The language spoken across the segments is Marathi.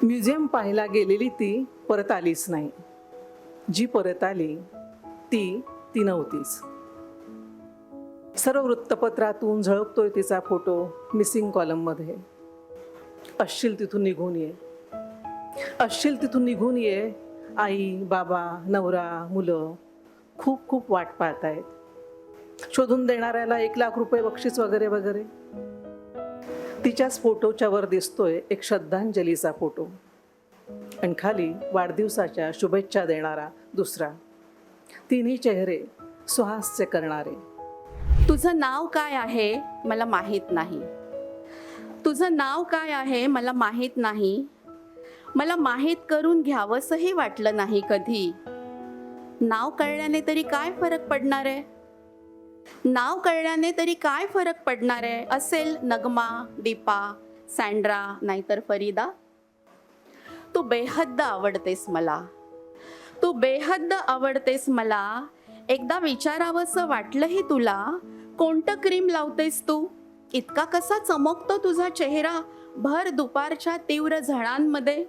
म्युझियम पाहायला गेलेली ती परत आलीच नाही. जी परत आली ती नव्हतीच. सर्व वृत्तपत्रातून झळकतोय तिचा फोटो मिसिंग कॉलममध्ये. असशील तिथून निघून ये, असशील तिथून निघून ये. आई बाबा नवरा मुलं खूप खूप वाट पाहतायत. शोधून देणाऱ्याला 1,00,000 रुपये बक्षीस वगैरे वगैरे. तिच्याच फोटोच्या वर दिसतोय एक श्रद्धांजलीचा फोटो आणि खाली वाढदिवसाच्या शुभेच्छा देणारा दुसरा. तिन्ही चेहरे सुहास्य करणारे. तुझं नाव काय आहे मला माहीत नाही. तुझं नाव काय आहे मला माहीत नाही. मला माहीत करून घ्यावंसही वाटलं नाही कधी. नाव कळल्याने तरी काय फरक पडणार आहे. नाव कळल्याने तरी काय फरक पडणार आहे. असेल नगमा, दीपा, सँड्रा नाहीतर फरीदा. तू बेहद्द आवडतेस मला. तू बेहद्द आवडतेस मला. एकदा विचारावंसं वाटलंही तुला, कोणतं क्रीम लावतेस तू. इतका कसा चमकतो तुझा चेहरा भर दुपारच्या तीव्र झळांमध्ये.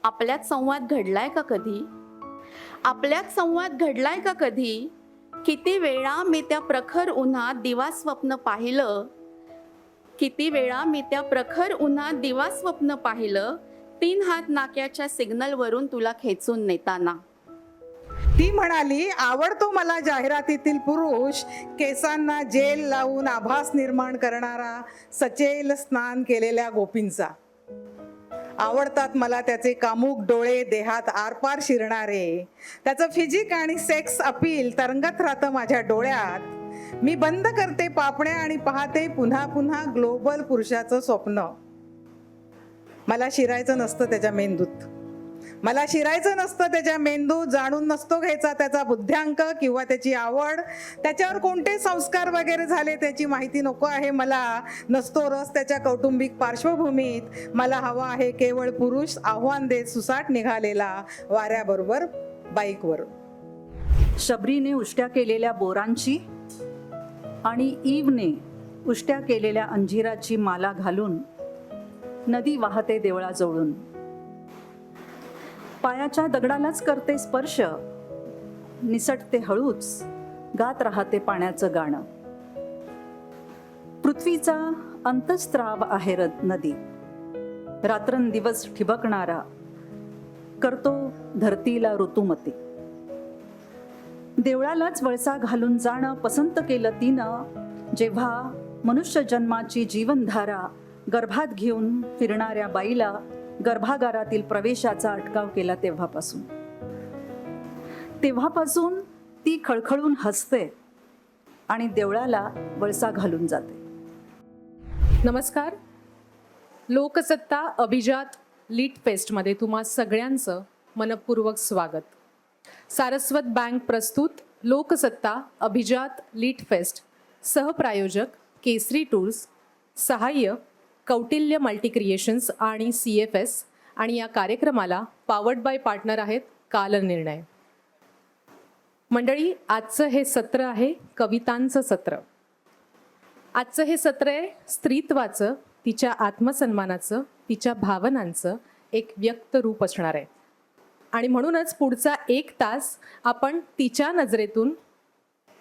आपल्यात संवाद घडलाय का कधी. आपल्यात संवाद घडलाय का कधी. किती वेळा मी त्या प्रखर उन्हात दिवा स्वप्न पाहिलं. किती वेळा मी त्या प्रखर उन्हात दिवा स्वप्न पाहिलं. 3 हात नाक्याच्या सिग्नलवरून तुला खेचून नेताना. ती म्हणाली, आवडतो मला जाहिरातीतील पुरुष, केसांना जेल लावून आभास निर्माण करणारा, सचेल स्नान केलेल्या गोपींचा. आवडतात मला त्याचे कामुक डोळे, देहात आरपार शिरणारे. त्याचं फिजिक आणि सेक्स अपील तरंगत राहतं माझ्या डोळ्यात. मी बंद करते पापण्या आणि पाहते पुन्हा पुन्हा ग्लोबल पुरुषाचं स्वप्न. मला शिरायचं नसतं त्याच्या मेंदूत. मला शिरायचं नसतं त्याच्या मेंदूत. जाणून नसतो घ्यायचा त्याचा बुद्ध्यांक किंवा त्याची आवड. त्याच्यावर कोणते संस्कार वगैरे झाले त्याची माहिती नको आहे मला. नसतो रस त्याच्या कौटुंबिक पार्श्वभूमीत. मला हवा आहे केवळ पुरुष आव्हान देत सुसाट निघालेला वाऱ्याबरोबर बाईकवर. शबरीने उष्ट्या केलेल्या बोरांची आणि ईवने उष्ट्या केलेल्या अंजिराची माला घालून नदी वाहते देवळाजवळून. पायाच्या दगडालाच करते स्पर्श, निसटते हळूच, गात राहते पाण्याचं गाणं. पृथ्वीचा अंतस्त्राव आहे नदी, रात्रंदिवस ठिबकणारा, करतो धरतीला ऋतुमती. देवळालाच वळसा घालून जाणं पसंत केलं तिनं, जेव्हा मनुष्य जन्माची जीवनधारा गर्भात घेऊन फिरणाऱ्या बाईला गर्भागारातील प्रवेशाचा अटकाव केला. तेव्हापासून ती खळखळून हसते आणि देवळाला वळसा घालून जाते. नमस्कार. लोकसत्ता अभिजात लीट फेस्टमध्ये तुम्हा सगळ्यांचं मनपूर्वक स्वागत. सारस्वत बँक प्रस्तुत लोकसत्ता अभिजात लीट फेस्ट, सहप्रायोजक केसरी टूर्स, सहाय्य कौटिल्य मल्टी क्रिएशन्स आणि CFS. आणि या कार्यक्रमाला पावर्ड बाय पार्टनर आहेत कालनिर्णय. मंडळी, आजचं हे सत्र आहे कवितांचं सत्र. आजचं हे सत्र आहे स्त्रीत्वाचं, तिच्या आत्मसन्मानाचं, तिच्या भावनांचं एक व्यक्त रूप असणार आहे. आणि म्हणूनच पुढचा 1 तास आपण तिच्या नजरेतून,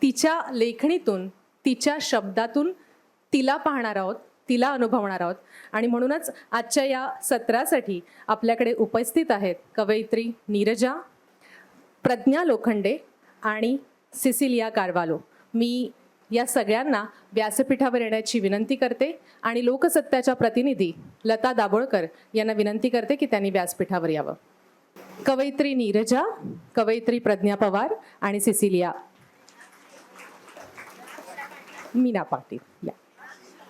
तिच्या लेखणीतून, तिच्या शब्दातून तिला पाहणार आहोत, तिला अनुभवणार आहोत. आणि म्हणूनच आजच्या या सत्रासाठी आपल्याकडे उपस्थित आहेत कवयित्री नीरजा, प्रज्ञा लोखंडे आणि सिसिलिया कार्वालो. मी या सगळ्यांना व्यासपीठावर येण्याची विनंती करते आणि लोकसत्ताच्या प्रतिनिधी लता दाभोळकर यांना विनंती करते की त्यांनी व्यासपीठावर यावं. कवयित्री नीरजा, कवयित्री प्रज्ञा पवार आणि सिसिलिया. मीना पाटील या.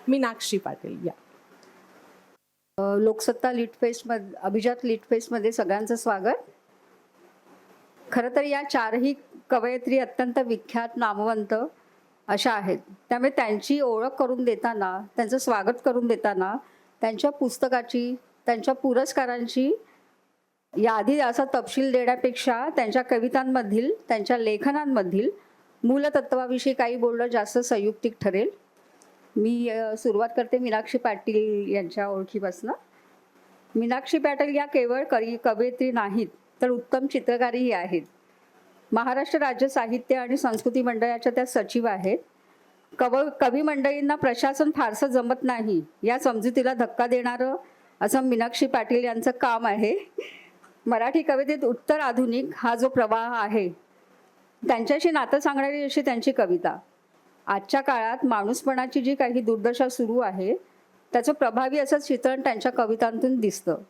मीनाक्षी पाटील या. लोकसत्ता लीट फेस्टमध्ये, अभिजात लीट फेस्टमध्ये सगळ्यांचं स्वागत. खरं तर या 4ही कवयित्री अत्यंत विख्यात नामवंत अशा आहेत. त्यामुळे त्यांची ओळख करून देताना, त्यांचं स्वागत करून देताना त्यांच्या पुस्तकाची, त्यांच्या पुरस्कारांची यादी असा तपशील देण्यापेक्षा त्यांच्या कवितांमधील, त्यांच्या लेखनांमधील मूलतत्वाविषयी काही बोलणं जास्त संयुक्तिक ठरेल. मी सुरुवात करते मीनाक्षी पाटील यांच्या ओळखीपासून. मीनाक्षी पाटील या केवळ कवयित्री नाहीत तर उत्तम चित्रकारही आहेत. महाराष्ट्र राज्य साहित्य आणि संस्कृती मंडळाच्या त्या सचिव आहेत. कवी मंडळींना प्रशासन फारसं जमत नाही या समजुतीला धक्का देणारं असं मीनाक्षी पाटील यांचं काम आहे. मराठी कवितेत उत्तर आधुनिक हा जो प्रवाह आहे त्यांच्याशी नातं सांगणारी अशी त्यांची कविता. आजच्या काळात माणूसपणाची जी काही दुर्दशा सुरू आहे त्याचं प्रभावी असं चित्रण त्यांच्या कवितांतून दिसतं.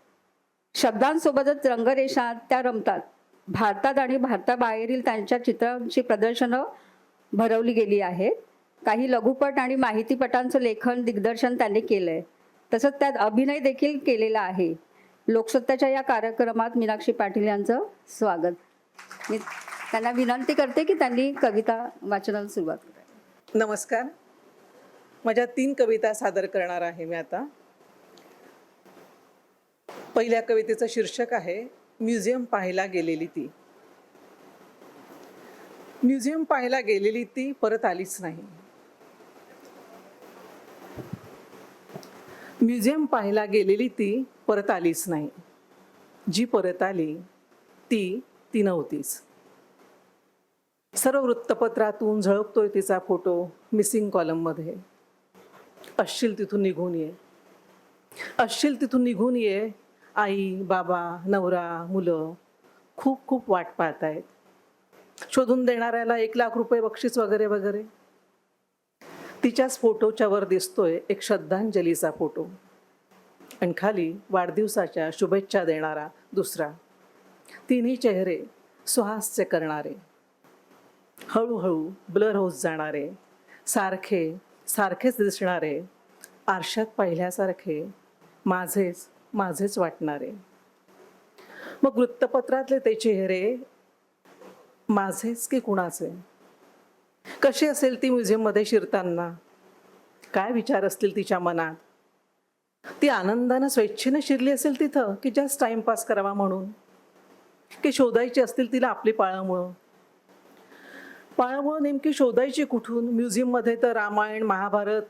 शब्दांसोबतच रंगरेषा त्या रमतात. भारतात आणि भारताबाहेरील त्यांच्या चित्रांची प्रदर्शनं भरवली गेली आहेत. काही लघुपट आणि माहितीपटांचं लेखन दिग्दर्शन त्यांनी केलंय. तसंच त्यात अभिनय देखील केलेला आहे. लोकसत्ताच्या या कार्यक्रमात मीनाक्षी पाटील यांचं स्वागत. मी त्यांना विनंती करते की त्यांनी कविता वाचनाला सुरुवात करावी. नमस्कार. माझ्या 3 कविता सादर करणार आहे मी आता. पहिल्या कवितेचं शीर्षक आहे म्युझियम पाहायला गेलेली ती. म्युझियम पाहायला गेलेली ती परत आलीच नाही. म्युझियम पाहायला गेलेली ती परत आलीच नाही. जी परत आली ती नव्हतीच. सर्व वृत्तपत्रातून झळकतोय तिचा फोटो मिसिंग कॉलममध्ये. असशील तिथून निघून ये, असशील तिथून निघून ये. आई, बाबा, नवरा, मुलं खूप खूप वाट पाहतायत. शोधून देणाऱ्याला 1,00,000 रुपये बक्षीस वगैरे वगैरे. तिच्याच फोटोच्या वर दिसतोय एक श्रद्धांजलीचा फोटो आणि खाली वाढदिवसाच्या शुभेच्छा देणारा दुसरा. तिन्ही चेहरे सुहास्य करणारे, हळूहळू ब्लर होत जाणारे, सारखेच दिसणारे, आरशात पाहिल्यासारखे माझेच वाटणारे. मग वृत्तपत्रातले ते चेहरे माझेच की कुणाचे? कशी असेल ती म्युझियममध्ये शिरताना? काय विचार असतील तिच्या मनात? ती आनंदानं स्वेच्छेनं शिरली असेल तिथं की जस्ट टाइमपास करावा म्हणून, की शोधायची असतील तिला आपली पाळंमुळं नेमकी शोधायची कुठून? म्युझियममध्ये तर रामायण, महाभारत,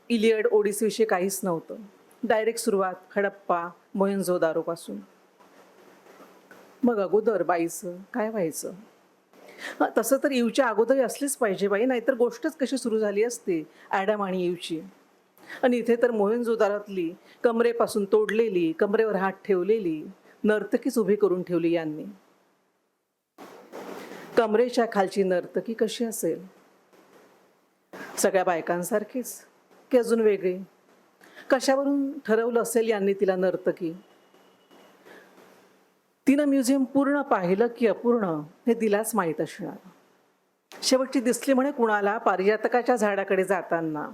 इलियड, ओडिसीविषयी काहीच नव्हतं. डायरेक्ट सुरुवात हडप्पा, मोहेंजोदारोपासून. मग अगोदर बाईचं काय व्हायचं? तसं तर ईवच्या अगोदरही असलीच पाहिजे बाई, नाहीतर गोष्टच कशी सुरू झाली असते ॲडम आणि ईवची. आणि इथे तर मोहेंजोदारातली कमरेपासून तोडलेली, कमरेवर हात ठेवलेली नर्तकीच उभी करून ठेवली यांनी. कमरेच्या खालची नर्तकी कशी असेल? सगळ्या बायकांसारखीच की अजून वेगळी? कशावरून ठरवलं असेल यांनी तिला नर्तकी? तिनं म्युझियम पूर्ण पाहिलं की अपूर्ण हे तिलाच माहीत असणार. शेवटची दिसली म्हणे कुणाला पारिजातकाच्या झाडाकडे जाताना,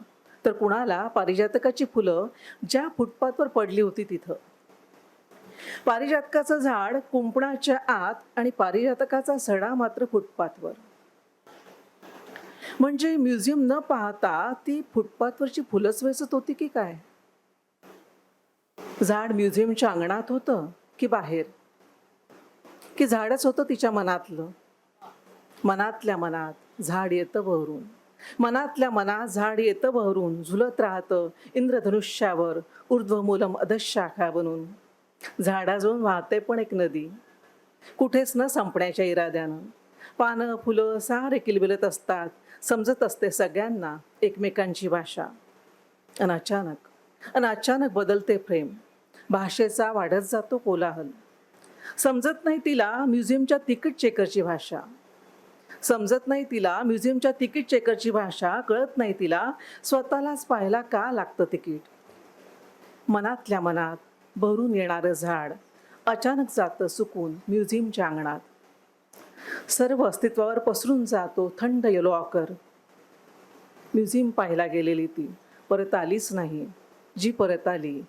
तर कुणाला पारिजातकाची फुलं ज्या फुटपाथवर पडली होती तिथं. पारिजातकाचं झाड कुंपणाच्या आत आणि पारिजातकाचा सडा मात्र फुटपाथवर. म्हणजे म्युझियम न पाहता ती फुटपाथवरची फुलंच वेचत होती की काय? झाड म्युझियमच्या अंगणात होतं की बाहेर? की झाडच होतं तिच्या मनातलं? मनातल्या मनात झाड येतं बहरून, मनातल्या मनात झाड येतं बहरून, झुलत राहतं इंद्रधनुष्यावर ऊर्ध्वमूलम अधशाखा बनून. झाडाजवळून वाहते पण एक नदी, कुठेच न संपण्याच्या इराद्यानं. पानं फुलं सारे किलबिलत असतात. समजत असते सगळ्यांना एकमेकांची भाषा. अचानक बदलते प्रेम. भाषेचा वाढत जातो कोलाहल. समजत नाही तिला म्युझियमच्या तिकीट चेकरची भाषा. समजत नाही तिला म्युझियमच्या तिकीट चेकरची भाषा. कळत नाही तिला स्वतःलाच पाहायला का लागतं तिकीट. मनातल्या मनात भरून येणारं झाड अचानक जातं सुकून म्युझियमच्या अंगणात. सर्व अस्तित्वावर पसरून जातो थंड येलो आकर. म्युझियम पाहायला गेलेली ती परत आलीच नाही. जी परत आली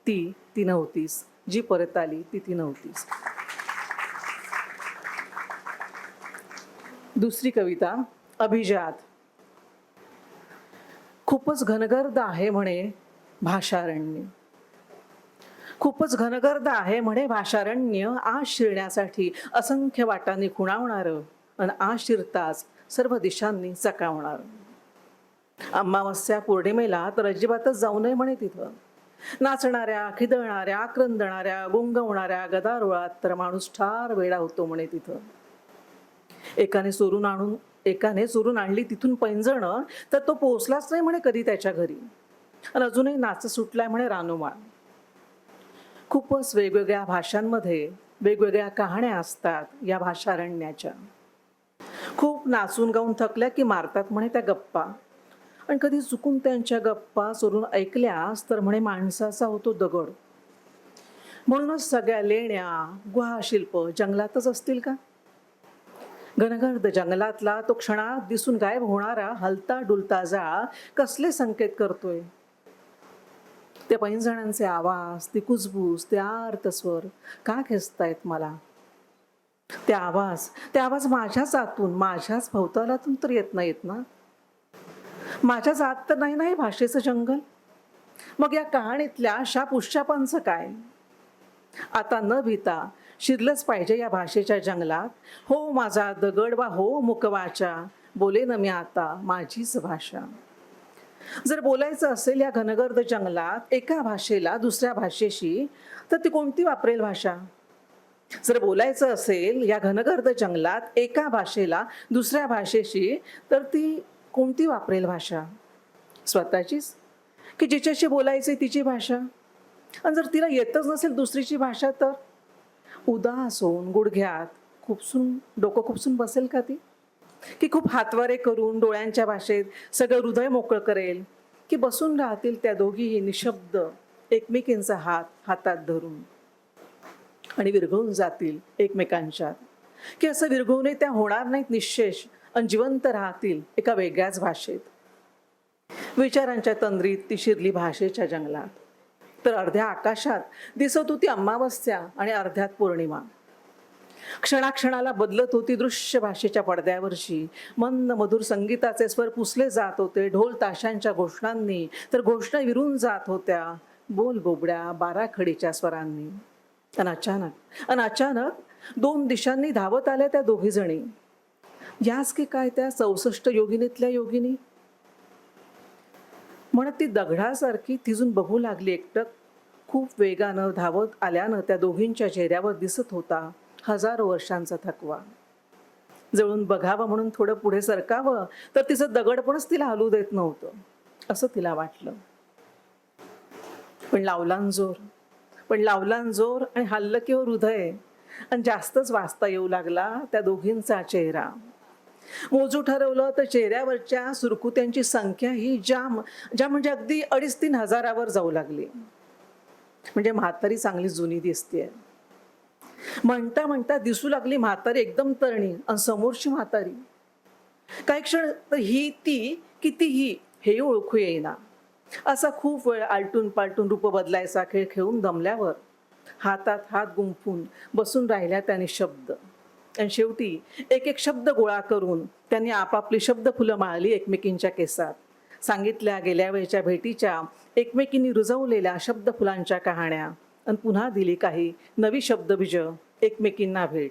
ती नव्हतीच. जी परत आली ती नव्हतीच. दुसरी कविता अभिजात. खूपच घनगर्द आहे म्हणे भाषारण्य. खूपच घनगर्द आहे म्हणे भाषारण्य. आज शिरण्यासाठी असंख्य वाटांनी खुणावणारं आणि आज शिरताच सर्व दिशांनी चकावणारं. अमावस्या पौर्णिमेला तर अजिबातच जाऊ नये म्हणे तिथं. नाचणाऱ्या, खिदळणाऱ्या, आक्रंदणाऱ्या, गुंगवणाऱ्या गदारोळात तर माणूस ठार वेडा होतो म्हणे तिथं. एकाने चोरून आणली तिथून पैंजणं, तर तो पोचलाच नाही म्हणे कधी त्याच्या घरी. आणि अजूनही नाच सुटलाय म्हणे रानोमाळ. खूपच वेगवेगळ्या भाषांमध्ये वेगवेगळ्या कहाण्या असतात या भाषारण्याच्या. खूप नाचून गाऊन थकल्या की मारतात म्हणे त्या गप्पा. आणि कधी चुकून त्यांच्या गप्पा चोरून ऐकल्यास तर म्हणे माणसाचा होतो दगड. म्हणूनच सगळ्या लेण्या, गुहाशिल्प जंगलातच असतील का? घनगर्द जंगलातला तो क्षणात दिसून गायब होणारा हलता डुलता जाळ कसले संकेत करतोय? त्या पैंजणांचे आवाज, ती कुजबूज, ते आर्त स्वर का खेचतायत मला? ते आवाज माझ्याच आतून, माझ्याच भवतालातून तर येत नाहीत ना. माझ्याच आत तर नाही नाही भाषेचं जंगल. मग या कहाणीतल्या शाप-उशापांचं काय? आता न भीता शिरलंच पाहिजे या भाषेच्या जंगलात. हो माझा दगड वा हो मुकवाचा, बोलेन मी आता माझीच भाषा. जर बोलायचं असेल या घनगर्द जंगलात एका भाषेला दुसऱ्या भाषेशी, तर ती कोणती वापरेल भाषा? जर बोलायचं असेल या घनगर्द जंगलात एका भाषेला दुसऱ्या भाषेशी, तर ती कोणती वापरेल भाषा? स्वतःचीच, की जिच्याशी बोलायची तिची भाषा? आणि जर तिला येतच नसेल दुसरीची भाषा, तर उदास होऊन गुडघ्यात डोकं खुपसून बसेल का ती? की खूप हातवारे करून डोळ्यांच्या भाषेत सगळं हृदय मोकळं करेल? की बसून राहतील त्या दोघीही निशब्द एकमेकींचा हात हातात धरून आणि विरघळून जातील एकमेकांच्यात? की असं विरघळूनही त्या होणार नाहीत निश्शेष आणि जिवंत राहतील एका वेगळ्याच भाषेत? विचारांच्या तंद्रीत ती शिरली भाषेच्या जंगलात. तर अर्ध्या आकाशात दिसत होती अमावस्या आणि अर्ध्यात पौर्णिमा. क्षणाक्षणाला बदलत होती दृश्य भाषेच्या पडद्यावरची. मंद मधुर संगीताचे स्वर पुसले जात होते ढोल ताशांच्या घोषणांनी, तर घोषणा विरून जात होत्या बोल बोबड्या बाराखडीच्या स्वरांनी. आणि अचानक 2 दिशांनी धावत आल्या त्या दोघी जणी. याच की काय त्या 64 योगिनीतल्या योगिनी? म्हणत ती दगडासारखी थिजून बघू लागली एकटक. खूप वेगानं धावत आल्यानं त्या दोघींच्या चेहऱ्यावर दिसत होता हजारो वर्षांचा थकवा. जवळून बघावं म्हणून थोडं पुढे सरकावं, तर तिचं दगडपणच तिला हलू देत नव्हतं असं तिला वाटलं. पण लावलान जोर आणि हल्लं किंवा हृदय, आणि जास्तच वाचता येऊ लागला त्या दोघींचा चेहरा. मोजू ठरवलं तर चेहऱ्यावरच्या सुरकुत्यांची संख्या ही जाम म्हणजे अगदी 2,5-3 हजारावर जाऊ लागली. म्हणजे म्हातारी चांगली जुनी दिसतेय. म्हणता म्हणता दिसू लागली म्हातारी एकदम तरणी, आणि समोरची म्हातारी काही क्षण तर ही ती किती ही हे ओळखू येईना. असा खूप वेळ आलटून पालटून रूप बदलायचा खेळ खेळून दमल्यावर हातात हात गुंफून बसून राहिल्या त्याने शब्द. आणि शेवटी एक एक शब्द गोळा करून त्यांनी आपापली शब्द फुलं माळली एकमेकींच्या केसात. सांगितल्या गेल्या वेळच्या भेटीच्या एकमेकींनी रुजवलेल्या शब्द फुलांच्या कहाण्या, आणि पुन्हा दिली काही नवी शब्दबीज एकमेकींना भेट.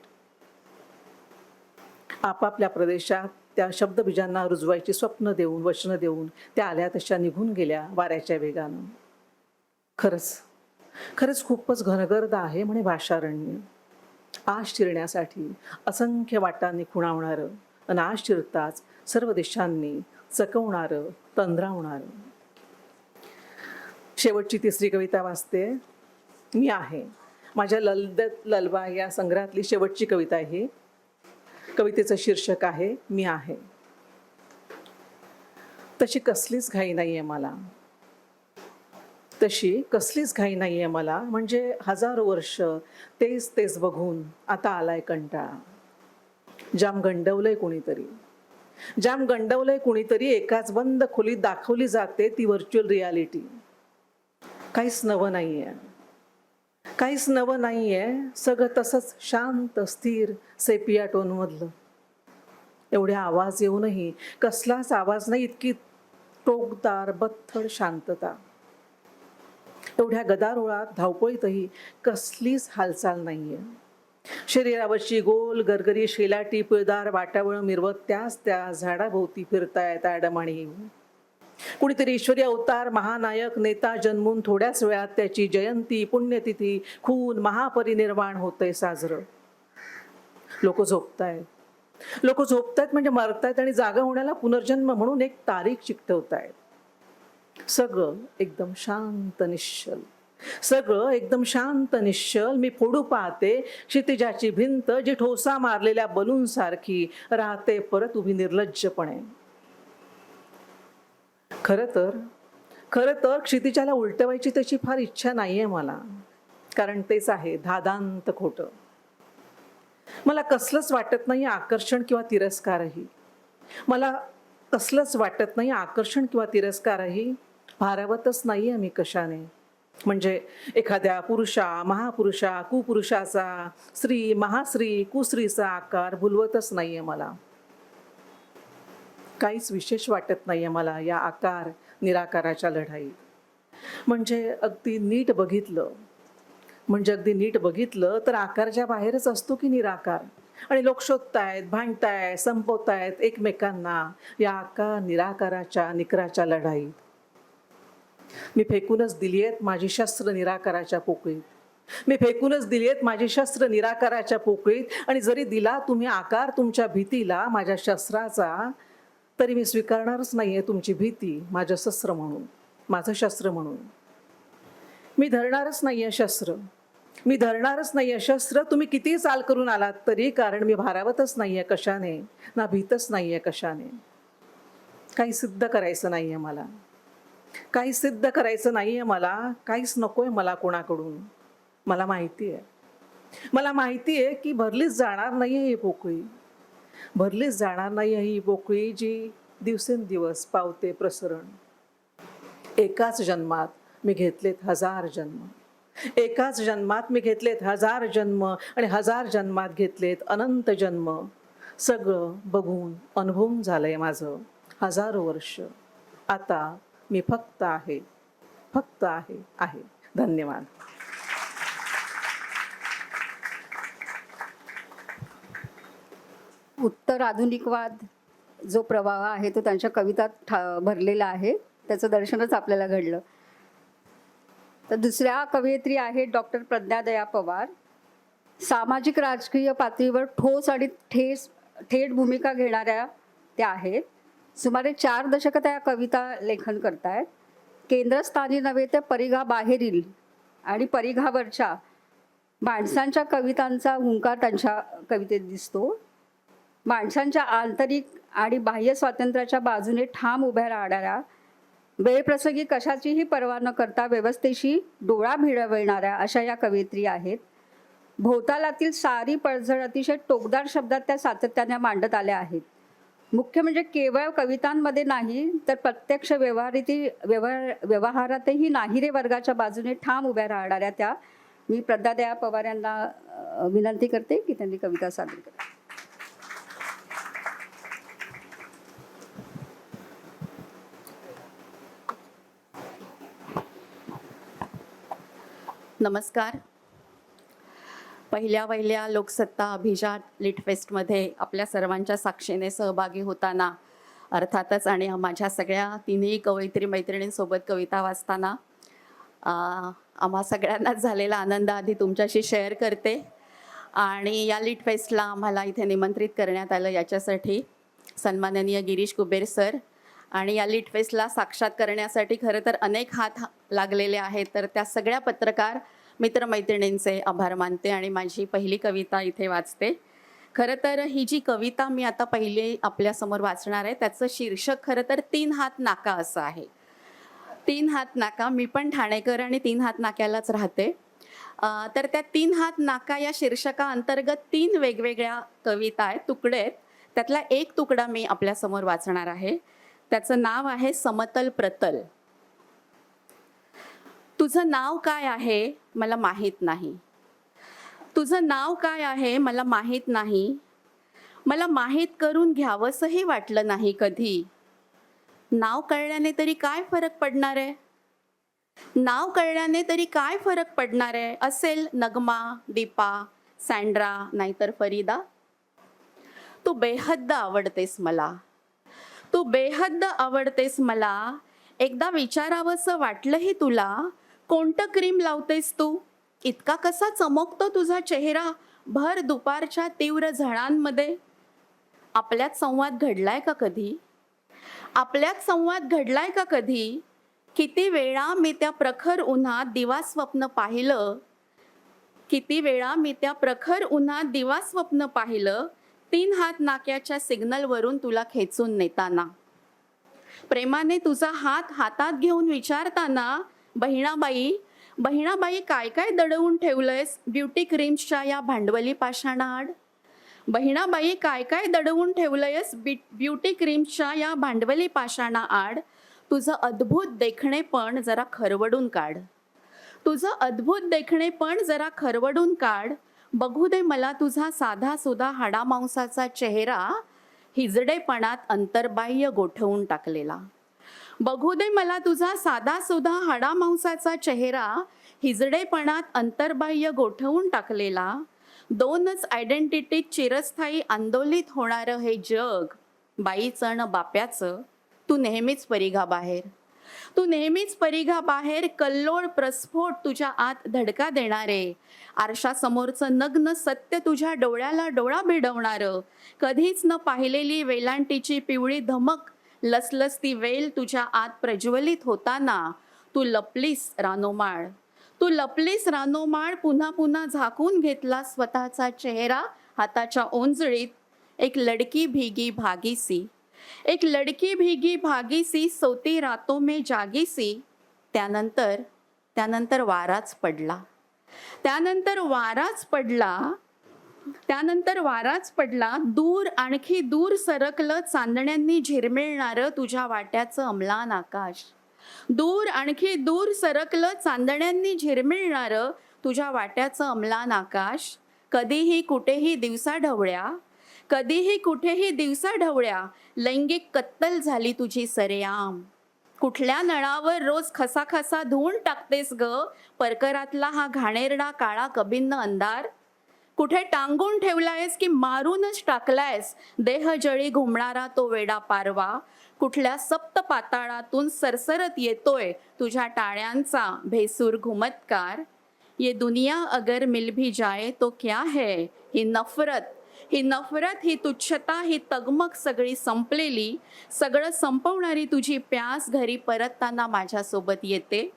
आपापल्या प्रदेशात त्या शब्दबीजांना रुजवायची स्वप्न देऊन वचनं देऊन त्या आल्या तशा निघून गेल्या वाऱ्याच्या वेगानं. खरंच खूपच घनगर्द आहे म्हणे भाषारण्य. आज शिरण्यासाठी असंख्य वाटांनी खुणावणारं, आणि आज शिरताच सर्व दिशांनी चकवणारं, तंद्रावणारं. शेवटची 3री कविता वाचते. मी आहे. माझ्या ललदत ललवा या संग्रहातली शेवटची कविता आहे. कवितेचं शीर्षक आहे मी आहे. तशी कसलीच घाई नाहीये मला, म्हणजे हजारो वर्ष तेच बघून आता आलाय कंटाळा. जाम गंडवलंय कुणीतरी एकाच बंद खोलीत दाखवली जाते ती व्हर्च्युअल रियालिटी. काहीच नवं नाहीये, सगळं तसंच शांत स्थिर सेपिया टोन मधलं. एवढ्या आवाज येऊनही कसलाच आवाज नाही, इतकी टोकदार बत्थड शांतता. एवढ्या गदारोळात धावपळीतही कसलीच हालचाल नाहीये. शरीरावरची गोल गरगरी शेलाटी पिळदार वाटावळ मिरवत त्या झाडाभोवती फिरतायत ॲडम आणि कुणीतरी ईश्वरी अवतार महानायक नेता जन्मून थोड्याच वेळात त्याची जयंती पुण्यतिथी खून महापरिनिर्वाण होतंय साजरं. लोक झोपतायत म्हणजे मरतायत आणि जागा होण्याला पुनर्जन्म म्हणून एक तारीख चिकटवतायत. सगळं एकदम शांत निश्चल, सगळं एकदम शांत निश्चल. मी फोडू पाहते क्षितिजाची भिंत, जी ठोसा मारलेल्या बलून सारखी राहते परत उभी निर्लज्जपणे. खरं तर क्षितिजाला उलटवायची त्याची फार इच्छा नाहीये मला, कारण तेच आहे धादांत खोटं. मला कसलंच वाटत नाही आकर्षण किंवा तिरस्कारही. मला कसलंच वाटत नाही आकर्षण किंवा तिरस्कारही. भारावतच नाहीये मी कशाने. म्हणजे एखाद्या पुरुषा महापुरुषा कुपुरुषाचा स्त्री महास्त्री कुस्त्रीचा आकार भुलवतच नाहीये मला. काहीच विशेष वाटत नाहीये मला या आकार निराकाराच्या लढाईत. म्हणजे अगदी नीट बघितलं तर आकारच्या बाहेरच असतो की निराकार. आणि लोक शोधतायत, भांडतायत, संपवतायत एकमेकांना या आकार निराकाराच्या निकराच्या लढाईत. मी फेकूनच दिली आहेत माझी शस्त्र निराकाराच्या पोकळीत. आणि जरी दिला तुम्ही आकार तुमच्या भीतीला माझ्या शस्त्राचा, तरी मी स्वीकारणारच नाहीये तुमची भीती माझं शस्त्र म्हणून. मी धरणारच नाहीये शस्त्र तुम्ही कितीही चाल करून आलात तरी, कारण मी भारावतच नाहीये कशाने, ना भीतच नाहीये कशाने. काही सिद्ध करायचं नाहीये मला, काहीच नकोय मला कोणाकडून. मला माहितीये की भरलीच जाणार नाहीये ही पोकळी जी दिवसेंदिवस पावते प्रसरण. एकाच जन्मात मी घेतलेत हजार जन्म आणि हजार जन्मात घेतलेत अनंत जन्म. सगळं बघून अनुभवून झालंय माझं हजारो वर्ष. आता मी फक्त आहे. धन्यवाद. उत्तर आधुनिकवाद जो प्रवाह आहे तो त्यांच्या कवितात भरलेला आहे. त्याचं दर्शनच आपल्याला घडलं. तर दुसऱ्या कवयित्री आहेत डॉक्टर प्रज्ञादया पवार. सामाजिक राजकीय पातळीवर ठोस आणि थेट भूमिका घेणाऱ्या त्या आहेत. सुमारे 4 दशकं त्या कविता लेखन करतायत. केंद्रस्थानी नव्हे तर परिघाबाहेरील आणि परिघावरच्या माणसांच्या कवितांचा हुंकार त्यांच्या कवितेत दिसतो. माणसांच्या आंतरिक आणि बाह्य स्वातंत्र्याच्या बाजूने ठाम उभ्या राहणाऱ्या, वेळप्रसंगी कशाचीही पर्वा न करता व्यवस्थेशी डोळा भिडवणाऱ्या अशा या कवयित्री आहेत. भोवतालातील सारी पडझड अतिशय टोकदार शब्दात त्या सातत्याने मांडत आल्या आहेत. मुख्य म्हणजे केवळ कवितांमध्ये नाही तर प्रत्यक्ष व्यवहारातही नाहिरे वर्गाच्या बाजूने ठाम उभ्या राहणाऱ्या त्या. मी प्रज्ञादया पवार यांना विनंती करते की त्यांनी कविता सादर करावी. नमस्कार. पहिल्या लोकसत्ता अभिजात लिटफेस्टमध्ये आपल्या सर्वांच्या साक्षीने सहभागी होताना, अर्थातच आणि माझ्या सगळ्या तिन्ही कवयित्री मैत्रिणींसोबत कविता वाचताना आम्हा सगळ्यांनाच झालेला आनंद आधी तुमच्याशी शेअर करते. आणि या लिटफेस्टला आम्हाला इथे निमंत्रित करण्यात आलं याच्यासाठी सन्माननीय गिरीश कुबेर सर. आणि या लिटफेस्टला साक्षात करण्यासाठी खरं तर अनेक हात लागलेले आहेत. तर त्या सगळ्या पत्रकार मित्रमैत्रिणींचे आभार मानते आणि माझी पहिली कविता इथे वाचते. खरं तर ही जी कविता मी आता पहिली आपल्यासमोर वाचणार आहे त्याचं शीर्षक खरं तर 3 हात नाका असं आहे. 3 हात नाका. मी पण ठाणेकर आणि 3 हात नाक्यालाच राहते. तर त्या 3 हात नाका या शीर्षकाअंतर्गत 3 वेगवेगळ्या कविता आहेत, तुकडे आहेत. त्यातला एक तुकडा मी आपल्यासमोर वाचणार आहे. त्याचं नाव आहे समतल प्रतल. तुझं नाव काय आहे मला माहीत नाही. तुझं नाव काय आहे मला माहीत नाही. मला माहीत करून घ्यावंसही वाटलं नाही कधी. नाव कळल्याने तरी काय फरक पडणार आहे. नाव कळल्याने तरी काय फरक पडणार आहे. असेल नगमा, दीपा, सँड्रा नाहीतर फरीदा. तू बेहद्द आवडतेस मला. तू बेहद्द आवडतेस मला. एकदा विचारावंसं वाटलंही तुला, कोणतं क्रीम लावतेस तू? इतका कसा चमकतो तुझा चेहरा भर दुपारच्या तीव्र झळांमध्ये? आपल्यात संवाद घडलाय का कधी? आपल्यात संवाद घडलाय का कधी? किती वेळा मी त्या प्रखर उन्हात दिवा स्वप्न पाहिलं, किती वेळा मी त्या प्रखर उन्हात दिवा स्वप्न पाहिलं, 3 हात नाक्याच्या सिग्नलवरून तुला खेचून नेताना. प्रेमाने तुझा हात हातात घेऊन विचारताना, बहिणाबाई बहिणाबाई काय काय दडवून ठेवलंयस ब्युटी क्रीम्सच्या या भांडवली पाषाणाआड? बहिणाबाई काय काय दडवून ठेवलंयस ब्युटी क्रीम्सच्या या भांडवली पाषाणाआड? तुझं अद्भुत देखणेपण जरा खरवडून काढ, तुझं अद्भुत देखणेपण जरा खरवडून काढ. बघू दे मला तुझा साधा सुधा हाडामांसाचा चेहरा हिजडेपणात अंतर्बाह्य गोठवून टाकलेला. बघू दे मला तुझा साधा सुधा हाडामांसाचा चेहरा हिजडेपणात अंतर्बाह्य गोठवून टाकलेला. 2च आयडेंटिटीत चिरस्थायी आंदोलित होणारं हे जग, बाईचं न बाप्याचं. तू नेहमीच परिघा बाहेर, तू नेहमीच परिघा बाहेर. कल्लोळ प्रस्फोट तुझ्या आत धडका देणारे, आरशासमोरचं नग्न सत्य तुझ्या डोळ्याला डोळा भिडवणारं. कधीच न पाहिलेली वेलांटीची पिवळी धमक लसलसती वेल तुझ्या आत प्रज्वलित होताना तू लपलीस रानोमाळ, तू लपलीस रानोमाळ. पुन्हा पुन्हा झाकून घेतला स्वतःचा चेहरा हाताच्या ओंजळीत. एक लडकी भीगी भागी सी, एक लडकी भीगी भागी सी, सोती रातों में जागी सी. त्यानंतर वाराच पडला, त्यानंतर वाराच पडला, त्यानंतर वाराच पडला. दूर आणखी दूर सरकलं चांदण्यांनी झिरमिळणारं तुझ्या वाट्याचं अम्लान आकाश. दूर आणखी दूर सरकलं चांदण्यांनी झिरमिळणारं तुझ्या वाट्याचं अम्लान आकाश. कधीही कुठेही दिवसा ढवळ्या, कधीही कुठेही दिवसा ढवळ्या लैंगिक कत्तल झाली तुझी सरेआम. कुठल्या नळावर रोज खसाखसा धुवून टाकतेस ग परकरातला हा घाणेरडा काळा कबिन्न अंधार? कुठे टांगून ठेवलायस की मारूनच टाकलायस देहजळी घुमणारा तो वेडा पारवा? कुठल्या सप्त पाताळातून सरसरत येतोय तुझ्या टाळ्यांचा भेसूर घुमत्कार? ये दुनिया अगर मिल भी जाए तो क्या है, ही नफरत, ही नफरत, ही तुच्छता, ही तगमग सगळी संपलेली, सगळं संपवणारी तुझी प्यास घरी परतताना माझ्यासोबत येते.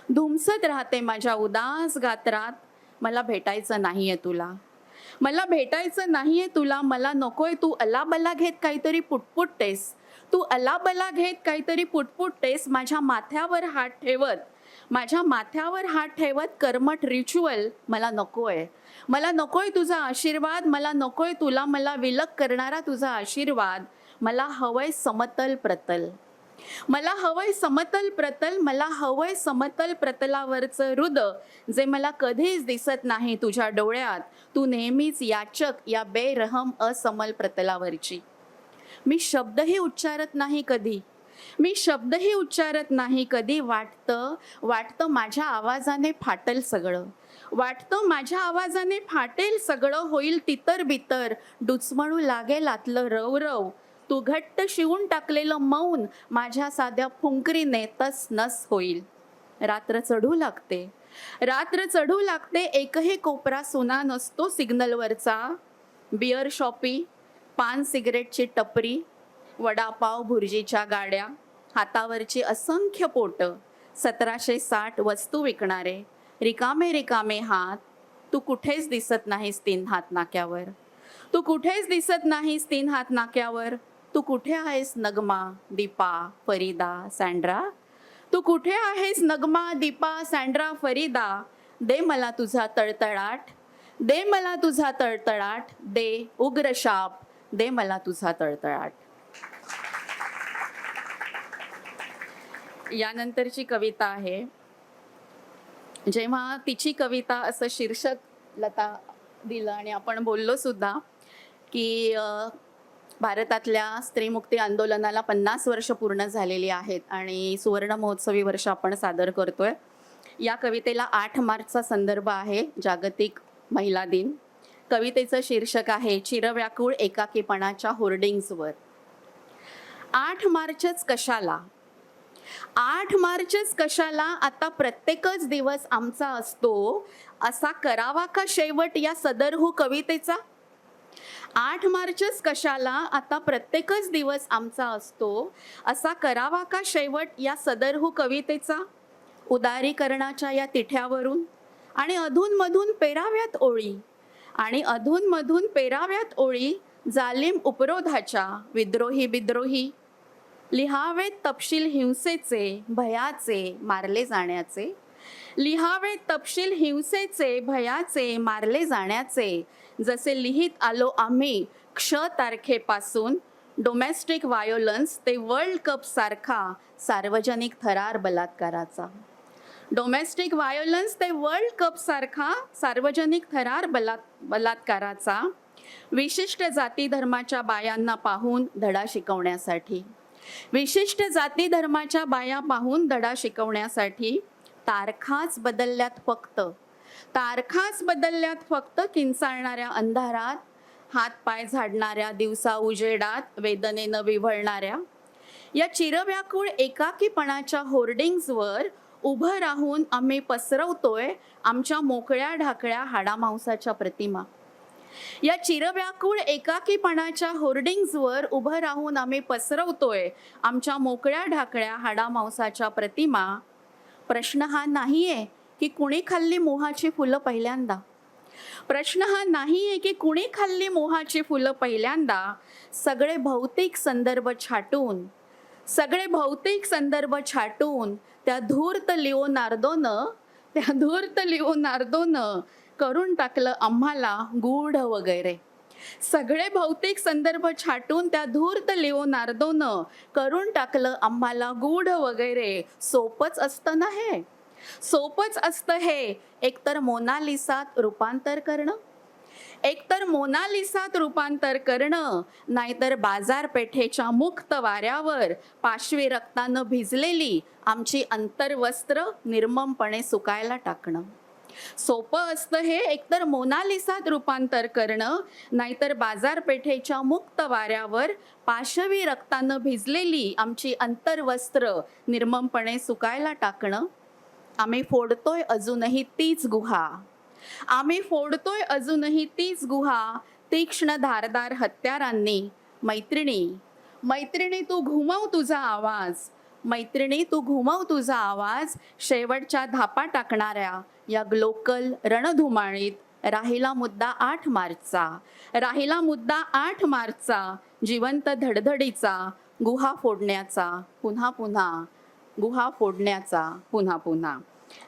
धुमसत राहते माझ्या उदास गात्रात. मला भेटायचं नाहीये तुला, मला भेटायचं नाहीये तुला. मला नकोय तू अलाबला घेत काहीतरी पुटपुटतेस, तू अलाबला घेत काहीतरी पुटपुटतेस. माझ्या माथ्यावर हात ठेवत, माझ्या माथ्यावर हात ठेवत कर्मठ रिच्युअल मला नकोय. मला नकोय तुझा आशीर्वाद, मला नकोय तुला, मला विलग करणारा तुझा आशीर्वाद. मला हवंय समतल प्रतल, मला हवंय समतल प्रतल, मला हवंय समतल प्रतलावरचं हृद जे मला कधीच दिसत नाही तुझ्या डोळ्यात. तू नेहमीच याचक या बेरहम असमल प्रतलावरची. मी शब्दही उच्चारत नाही कधी, मी शब्दही उच्चारत नाही कधी. वाटतं माझ्या आवाजाने फाटल सगळं, वाटतं माझ्या आवाजाने फाटेल सगळं. होईल तितर बितर, डुचमळू लागेल आतलं रवरव. तू घट्ट शिवून टाकलेलं मौन माझ्या साध्या फुंकरीने तस नस होईल. रात्र चढू लागते, रात्र चढू लागते. एकही कोपरा सुना नसतो सिग्नलवरचा. बिअर शॉपी, पान सिगरेटची टपरी, वडापाव भुर्जीच्या गाड्या, हातावरची असंख्य पोटं, 1760 वस्तू विकणारे, रिकामे रिकामे हात. तू कुठेच दिसत नाहीस 3 हात नाक्यावर, तू कुठेच दिसत नाहीस 3 हात नाक्यावर. तू कुठे आहेस नगमा, दीपा, फरीदा, सँड्रा? तू कुठे आहेस नगमा, दीपा, सँड्रा, फरीदा? दे मला तुझा तळतळाट, दे मला तुझा तळतळाट. दे उग्र शाप, दे मला तुझा तळतळाट. यानंतरची कविता आहे, जेव्हा तिची कविता असं शीर्षक लता दिलं आणि आपण बोललो सुद्धा की भारतातल्या स्त्रीमुक्ती आंदोलनाला 50 वर्ष पूर्ण झालेली आहेत आणि सुवर्ण महोत्सवी वर्ष आपण सादर करतोय. या कवितेला 8 मार्चचा संदर्भ आहे, जागतिक महिला दिन. कवितेचं शीर्षक आहे चिरव्याकुळ एकाकीपणाच्या होर्डिंग्जवर. 8 मार्चच कशाला, 8 मार्चच कशाला, आता प्रत्येकच दिवस आमचा असतो, असा करावा का शेवट या सदरहू कवितेचा? 8 मार्चच कशाला, आता प्रत्येकच दिवस आमचा असतो, असा करावा का शेवट या सदरहू कवितेचा? उदारीकरणाच्या या तिठ्यावरून आणि अधूनमधून पेराव्यात ओळी, आणि अधूनमधून पेराव्यात ओळी जालिम उपरोधाच्या, विद्रोही बिद्रोही. लिहावेत तपशील हिंसेचे, भयाचे, मारले जाण्याचे. लिहावेत तपशील हिंसेचे, भयाचे, मारले जाण्याचे. जसे लिहित आलो आम्ही क्ष तारखेपासून डोमेस्टिक व्हायोलन्स ते वर्ल्ड कप सारखा सार्वजनिक थरार बलात्काराचा. डोमेस्टिक व्हायोलन्स ते वर्ल्ड कप सारखा सार्वजनिक थरार बलात्काराचा. विशिष्ट जाती धर्माच्या बायांना पाहून धडा शिकवण्यासाठी. विशिष्ट जाती धर्माच्या बाया पाहून धडा शिकवण्यासाठी. तारखाच बदलल्यात फक्त, तारखाच बदलल्यात फक्त. किंचाळणाऱ्या अंधारात, हातपाय झाडणाऱ्या दिवसा उजेडात, वेदनेनं विव्हळणाऱ्या या चिरव्याकुळ एकाकीपणाच्या होर्डिंग्जवर उभं राहून आम्ही पसरवतोय आमच्या मोकळ्या ढाकळ्या हाडामांसाच्या प्रतिमा. या चिरव्याकुळ एकाकीपणाच्या होर्डिंग्जवर उभं राहून आम्ही पसरवतोय आमच्या मोकळ्या ढाकळ्या हाडामांसाच्या प्रतिमा. प्रश्न हा नाहीये की कुणी खाल्ली मोहाची फुलं पहिल्यांदा. प्रश्न हा नाहीये की कुणी खाल्ली मोहाची फुलं पहिल्यांदा. सगळे भौतिक संदर्भ छाटून, सगळे भौतिक संदर्भ छाटून त्या धूर्त लिओनार्दोनं करून टाकलं आम्हाला गूढ वगैरे. सगळे भौतिक संदर्भ छाटून त्या धूर्त लिओनार्दोनं करून टाकलं आम्हाला गूढ वगैरे. सोपच असतं ना हे, सोपच असतं हे. एकतर मोनालिसात रूपांतर करणं, एकतर मोनालिसात रूपांतर करणं, नाहीतर बाजारपेठेच्या मुक्त वाऱ्यावर पाशवी रक्तानं भिजलेली आमची अंतर्वस्त्र निर्ममपणे सुकायला टाकणं. सोपं असतं हे. एकतर मोनालिसात रूपांतर करणं, नाहीतर बाजारपेठेच्या मुक्त वाऱ्यावर पाशवी रक्तानं भिजलेली आमची अंतर्वस्त्र निर्ममपणे सुकायला टाकणं. आम्ही फोडतोय अजूनही तीच गुहा, आम्ही फोडतोय अजूनही तीच गुहा. तीक्ष्ण धारदार हत्यारांनी. मैत्रिणी, मैत्रिणी तू घुमव तुझा आवाज, मैत्रिणी तू घुमव तुझा आवाज. शेवटच्या धापा टाकणाऱ्या या ग्लोकल रणधुमाळीत राहिला मुद्दा 8 मार्चचा, राहिला मुद्दा 8 मार्चचा. जिवंत धडधडीचा, गुहा फोडण्याचा पुन्हा पुन्हा, गुहा फोडण्याचा पुन्हा पुन्हा.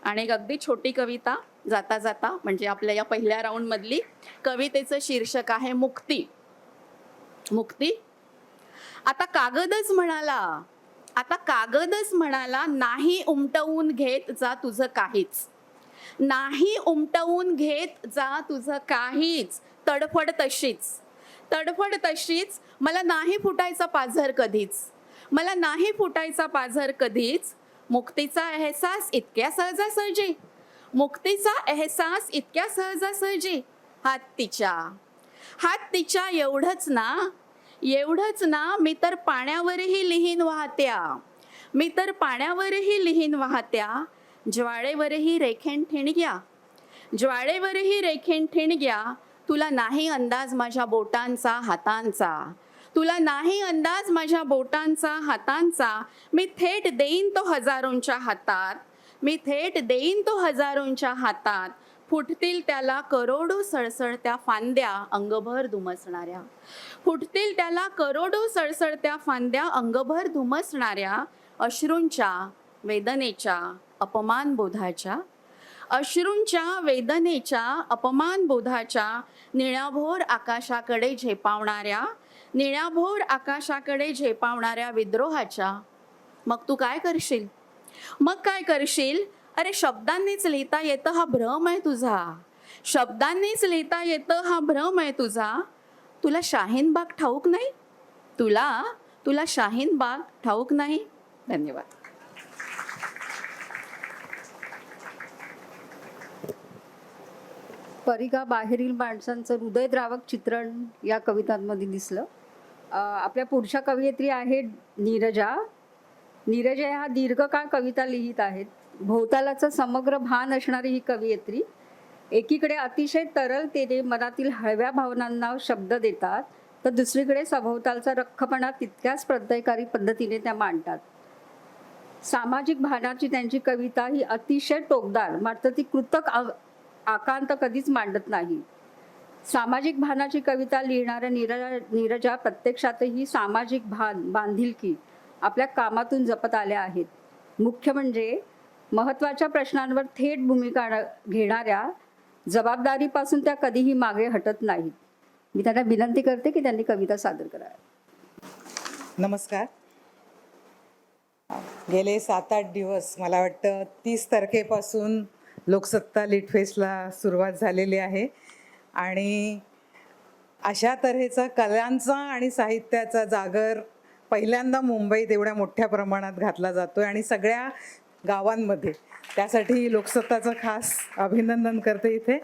आणि एक अगदी छोटी कविता जाता जाता, म्हणजे आपल्या या पहिल्या राऊंड मधली. कवितेचं शीर्षक आहे मुक्ती. मुक्ती. आता कागदच म्हणाला, आता कागदच म्हणाला, नाही उमटवून घेत जा तुझं काहीच, नाही उमटवून घेत जा तुझं काहीच. तडफड तशीच, तडफड तशीच. मला नाही फुटायचा पाझर कधीच, मला नाही फुटायचा पाझर कधीच. मुक्तीचा एहसास इतक्या सहजासहजी, मुक्तीचा एहसास इतक्या सहजासहजी. हात तिच्या एवढंच ना, एवढंच ना. मी तर पाण्यावरही लिहीन वाहत्या, मी तर पाण्यावरही लिहीन वाहत्या. ज्वाळेवरही रेखेन ठिणग्या, ज्वाळेवरही रेखेन ठिणग्या. तुला नाही अंदाज माझ्या बोटांचा हातांचा, तुला नाही अंदाज माझ्या बोटांचा हातांचा. मी थेट देईन तो हजारोंच्या हातात, मी थेट देईन तो हजारोंच्या हातात. फुटतील त्याला करोडो सळसळत्या फांद्या अंगभर धुमसणाऱ्या, फुटतील त्याला करोडो सळसळत्या फांद्या अंगभर धुमसणाऱ्या. अश्रूंच्या वेदनेच्या अपमानबोधाच्या, अश्रूंच्या वेदनेच्या अपमानबोधाच्या. निळ्याभोर आकाशाकडे झेपावणाऱ्या, निळ्याभोर आकाशाकडे झेपावणाऱ्या विद्रोहाच्या. मग तू काय करशील, मग काय करशील. अरे शब्दांनीच लिहिता येतं हा भ्रम आहे तुझा, शब्दांनीच लिहिता येतं हा भ्रम आहे तुझा. तुला शाहीन बाग ठाऊक नाही, तुला शाहीन बाग ठाऊक नाही. धन्यवाद. परिघा बाहेरील माणसांचं हृदयद्रावक चित्रण या कवितांमध्ये दिसलं. आपल्या पुढच्या कवयित्री आहे नीरजा. नीरजा ह्या दीर्घकाळ कविता लिहित आहेत. भोवतालाचं समग्र भान असणारी ही कवयित्री एकीकडे अतिशय तरलतेने मनातील हळव्या भावनांना शब्द देतात, तर दुसरीकडे सभोवतालचा रख्खपणा तितक्याच प्रत्ययकारी पद्धतीने त्या मांडतात. सामाजिक भानाची त्यांची कविता ही अतिशय टोकदार, मात्र ती कृतक आकांत कधीच मांडत नाही. सामाजिक भानाची कविता लिहिणाऱ्या नीरजा प्रत्यक्षातही सामाजिक बांधिलकी आपल्या कामातून जपत आल्या आहेत. मुख्य म्हणजे महत्त्वाच्या प्रश्नांवर थेट भूमिका घेणाऱ्या जबाबदारीपासून त्या कधीही मागे हटत नाहीत. मी त्यांना विनंती करते की त्यांनी कविता सादर करावी. नमस्कार. गेले 7-8 दिवस, मला वाटतं 30 तारखेपासून लोकसत्ता लिट फेस्टला सुरुवात झालेली आहे आणि अशा तऱ्हेचा कलांचा आणि साहित्याचा जागर पहिल्यांदा मुंबईत एवढ्या मोठ्या प्रमाणात घातला जातोय आणि सगळ्या गावांमध्ये. त्यासाठी लोकसत्ताचं खास अभिनंदन करते इथे.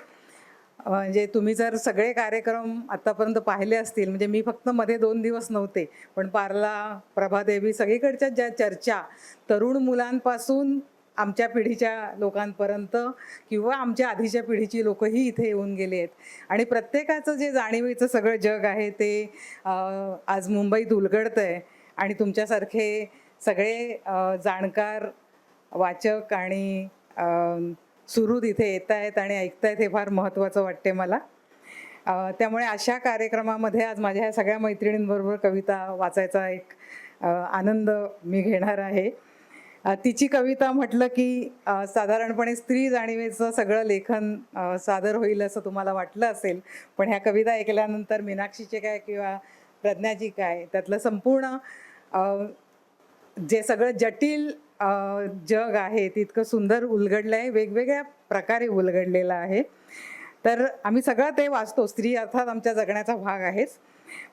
म्हणजे तुम्ही जर सगळे कार्यक्रम आतापर्यंत पाहिले असतील, म्हणजे मी फक्त मध्ये 2 दिवस नव्हते, पण पार्ला, प्रभादेवी, सगळीकडच्या ज्या चर्चा तरुण मुलांपासून आमच्या पिढीच्या लोकांपर्यंत किंवा आमच्या आधीच्या पिढीची लोकही इथे येऊन गेले आहेत आणि प्रत्येकाचं जे जाणीवेचं सगळं जग आहे ते आज मुंबईत उलगडतं आहे आणि तुमच्यासारखे सगळे जाणकार वाचक आणि सुहृद इथे येत आहेत आणि ऐकतायत, हे फार महत्त्वाचं वाटते मला. त्यामुळे अशा कार्यक्रमामध्ये आज माझ्या ह्या सगळ्या मैत्रिणींबरोबर कविता वाचायचा एक आनंद मी घेणार आहे. तिची कविता म्हटलं की साधारणपणे स्त्री जाणीवेचं सगळं लेखन सादर होईल असं तुम्हाला वाटलं असेल, पण ह्या कविता ऐकल्यानंतर मीनाक्षीचे काय किंवा प्रज्ञाची काय, त्यातलं संपूर्ण जे सगळं जटिल जग आहे तितकं सुंदर उलगडलं आहे, वेगवेगळ्या प्रकारे उलगडलेलं आहे. तर आम्ही सगळं ते वाचतो, स्त्री अर्थात आमच्या जगण्याचा भाग आहेच.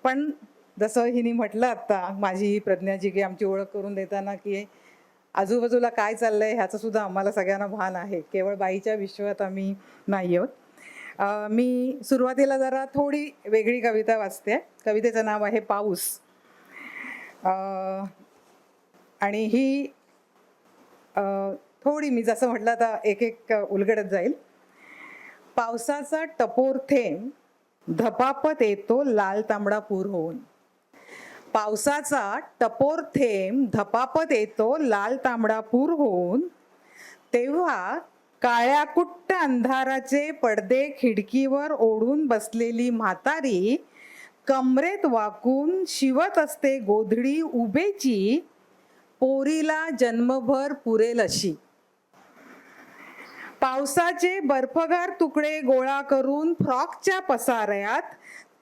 पण जसं हिने म्हटलं आत्ता माझी ही प्रज्ञाची की आमची ओळख करून देताना की आजूबाजूला काय चाललंय ह्याचं सुद्धा आम्हाला सगळ्यांना भान आहे, केवळ बाईच्या विश्वात आम्ही नाही आहोत. मी सुरुवातीला जरा थोडी वेगळी कविता वाचते. कवितेचं नाव आहे पाऊस आणि ही थोडी मी जसं म्हटलं आता एक एक उलगडत जाईल. पावसाचा टपोर थेंब धपापत येतो लाल तांबडा पूर होऊन. पावसाचा टपोर थेंब धपापत येतो लाल तांबडा पूर होऊन, तेव्हा काळ्या कुट्ट अंधाराचे पडदे खिडकीवर ओढून बसलेली म्हातारी कमरेत वाकून शिवत असते गोधडी उभेची, पोरीला जन्मभर पुरेल अशी. पावसाचे बर्फगार तुकडे गोळा करून फ्रॉकच्या पसाऱ्यात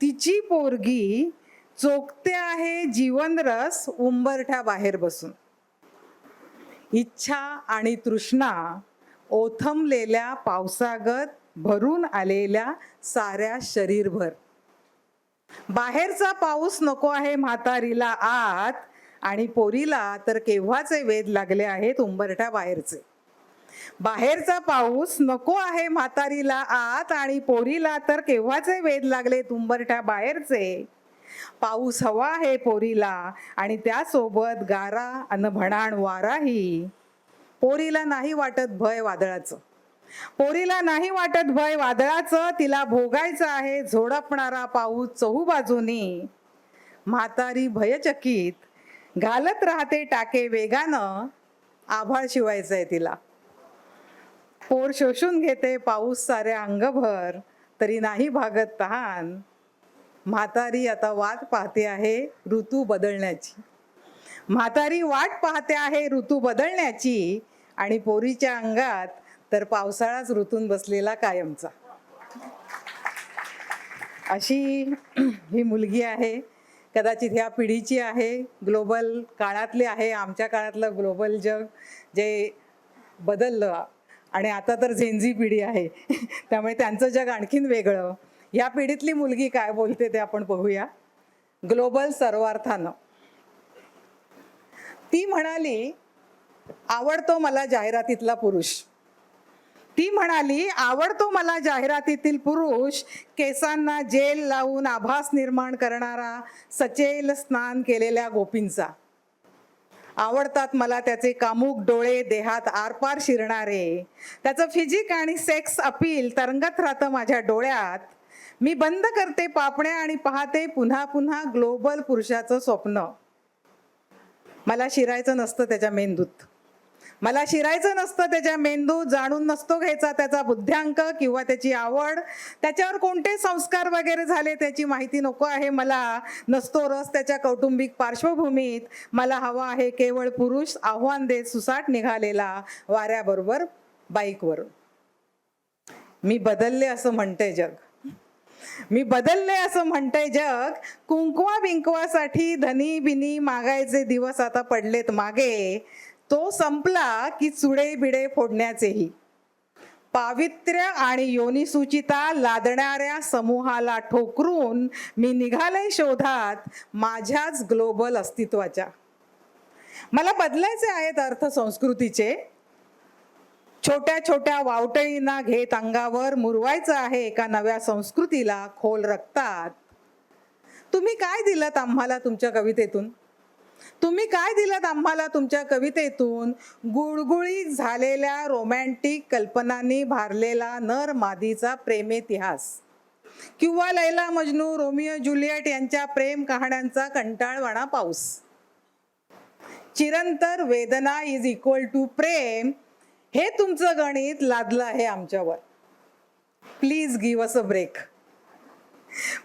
तिची पोरगी चोखते आहे जीवनरस उंबरठ्या बाहेर बसून. इच्छा आणि तृष्णा ओथंबलेल्या पावसागत भरून आलेल्या साऱ्या शरीरभर. बाहेरचा पाऊस नको आहे म्हातारीला आत, आणि पोरीला तर केव्हाचे वेध लागले आहेत उंबरठ्या बाहेरचे. बाहेरचा पाऊस नको आहे म्हातारीला आत, आणि पोरीला तर केव्हाचे वेध लागलेत उंबरठ्या बाहेरचे. पाऊस हवा आहे पोरीला आणि त्यासोबत गारा अन भणाण वाराही. पोरीला नाही वाटत भय वादळाचं, पोरीला नाही वाटत भय वादळाचं. तिला भोगायचं आहे झोडपणारा पाऊस चहूबाजूनी. म्हातारी भयचकित घालत राहते टाके वेगानं, आभाळ शिवायचंय तिला. पोर शोषून घेते पाऊस साऱ्या अंगभर, तरी नाही भागत तहान. म्हातारी आता वाट पाहते आहे ऋतू बदलण्याची. म्हातारी वाट पाहते आहे ऋतू बदलण्याची, आणि पोरीच्या अंगात तर पावसाळाच ऋतून बसलेला कायमचा. अशी ही मुलगी आहे. कदाचित ह्या पिढीची आहे, ग्लोबल काळातली आहे. आमच्या काळातलं ग्लोबल जग जे बदललं आणि आता तर झेनझी पिढी आहे त्यामुळे त्यांचं जग आणखीन वेगळं. या पिढीतली मुलगी काय बोलते ते आपण बघूया. ग्लोबल सर्वार्थानं ती म्हणाली, आवडतो मला जाहिरातीतला पुरुष. ती म्हणाली, आवडतो मला जाहिरातीतील पुरुष, केसांना जेल लावून आभास निर्माण करणारा, सचेल स्नान केलेल्या गोपींचा. आवडतात मला त्याचे कामुक डोळे देहात आरपार शिरणारे. त्याचं फिजिक आणि सेक्स अपील तरंगत राहतं माझ्या डोळ्यात. मी बंद करते पापण्या आणि पाहते पुन्हा पुन्हा ग्लोबल पुरुषाचं स्वप्न. मला शिरायचं नसतं त्याच्या मेंदूत. मला शिरायचं नसतं त्याच्या मेंदूत. जाणून नसतो घ्यायचा त्याचा बुद्ध्यांक किंवा त्याची आवड. त्याच्यावर कोणते संस्कार वगैरे झाले त्याची माहिती नको आहे मला. नसतो रस त्याच्या कौटुंबिक पार्श्वभूमीत. मला हवा आहे केवळ पुरुष आव्हान देत सुसाट निघालेला वाऱ्याबरोबर बाईकवर. मी बदलले असं म्हणते जग. मी बदलले असं म्हणते जग. कुंकवा बिंकवासाठी धनी बिनी मागायचे दिवस आता पडलेत मागे. तो संपला की चुडे बिडे फोडण्याचेही. पावित्र्य आणि योनिसुचिता लादणाऱ्या समूहाला ठोकरून मी निघाले शोधात माझ्याच ग्लोबल अस्तित्वाच्या. मला बदलायचे आहेत अर्थ संस्कृतीचे. छोट्या छोट्या वावटळींना घेत अंगावर मुरवायचं आहे एका नव्या संस्कृतीला खोल रक्तात. तुम्ही काय दिलत आम्हाला तुमच्या कवितेतून? तुम्ही काय दिलत आम्हाला तुमच्या कवितेतून? गुळगुळीत झालेल्या रोमॅन्टिक कल्पनांनी भारलेला नर मादीचा प्रेमेतिहास किंवा लैला मजनू रोमिओ जुलियट यांच्या प्रेम कहाण्यांचा कंटाळवाणा पाऊस. चिरंतर वेदना इज इक्वल टू प्रेम हे तुमचं गणित लादलं आहे आमच्यावर. Please give us a break.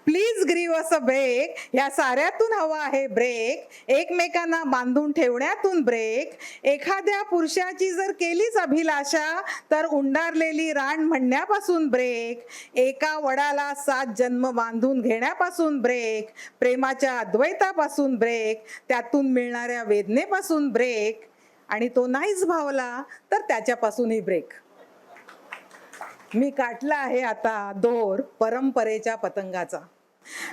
Please give us a break. ह्या साऱ्यातून हवा आहे ब्रेक. एकमेकांना बांधून ठेवण्यातून ब्रेक. एखाद्या पुरुषाची जर केलीच अभिलाषा तर उंडारलेली रान म्हणण्यापासून ब्रेक. एका वडाला 7 जन्म बांधून घेण्यापासून ब्रेक. प्रेमाच्या अद्वैतापासून ब्रेक. त्यातून मिळणाऱ्या वेदनेपासून ब्रेक. आणि तो नाहीच भावला तर त्याच्यापासूनही ब्रेक. मी काटला आहे आता दोर परंपरेच्या पतंगाचा.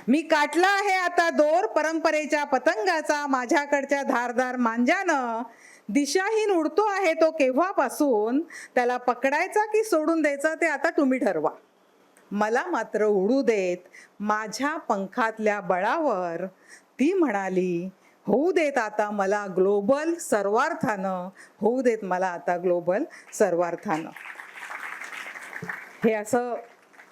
मी काटला आहे आता दोर परंपरेच्या पतंगाचा. माझ्याकडच्या धारदार मांजानं दिशाहीन उडतो आहे तो केव्हापासून. त्याला पकडायचा की सोडून द्यायचा ते आता तुम्ही ठरवा. मला मात्र उडू देत माझ्या पंखातल्या बळावर. ती म्हणाली होऊ देत आता मला ग्लोबल सर्वार्थानं. होऊ देत मला आता ग्लोबल सर्वार्थानं. हे असं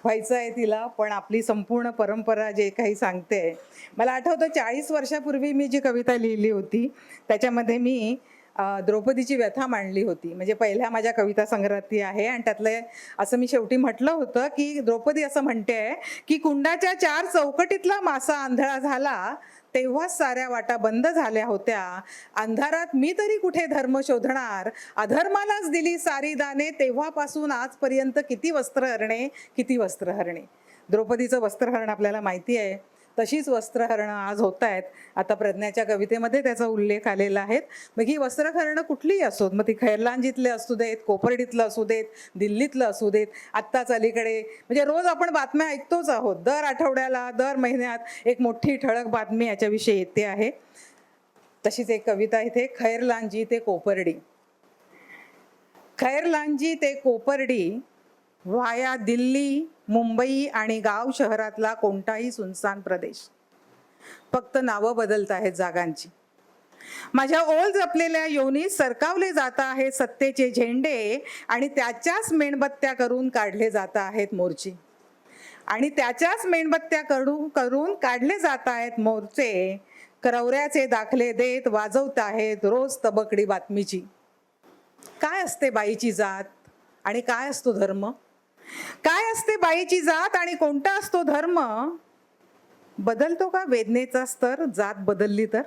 व्हायचं आहे तिला. पण आपली संपूर्ण परंपरा जे काही सांगते. मला आठवतं 40 वर्षापूर्वी मी जी कविता लिहिली होती त्याच्यामध्ये मी द्रौपदीची व्यथा मांडली होती. म्हणजे पहिल्या माझ्या कविता संग्रहात आहे. आणि त्यातलं असं मी शेवटी म्हटलं होतं की द्रौपदी असं म्हणते की कुंडाच्या 4 चौकटीतला मासा आंधळा झाला तेव्हाच साऱ्या वाटा बंद झाल्या होत्या. अंधारात मी तरी कुठे धर्म शोधणार. अधर्मालाच दिली सारी दाने. तेव्हापासून आजपर्यंत किती वस्त्रहरणे किती वस्त्रहरणे. द्रौपदीचं वस्त्रहरण आपल्याला माहिती आहे. तशीच वस्त्रहरणं आज होत आहेत. आता प्रज्ञाच्या कवितेमध्ये त्याचा उल्लेख आलेला आहे. मग ही वस्त्रहरणं कुठलीही असोत. मग ती खैरलांजीतले असू देत, कोपर्डीतलं असू देत, दिल्लीतलं असू देत. आत्ताच अलीकडे म्हणजे रोज आपण बातम्या ऐकतोच आहोत. दर आठवड्याला दर महिन्यात एक मोठी ठळक बातमी याच्याविषयी येते आहे. तशीच एक कविता इथे. खैरलांजी ते कोपर्डी. खैरलांजी ते कोपर्डी व्हाया दिल्ली, मुंबई आणि गाव शहरातला कोणताही सुनसान प्रदेश. फक्त नावं बदलत आहेत जागांची. माझ्या ओल जपलेल्या योनीत सरकावले जात आहेत सत्तेचे झेंडे. आणि त्याच्याच मेणबत्त्या करून काढले जात आहेत मोर्चे. आणि त्याच्याच मेणबत्त्या करून काढले जात आहेत मोर्चे. करवऱ्याचे दाखले देत वाजवत आहेत रोज तबकडी बातमीची. काय असते बाईची जात आणि काय असतो धर्म? काय असते बाईची जात आणि कोणता असतो धर्म? बदलतो का वेदनेचा स्तर जात बदलली तर?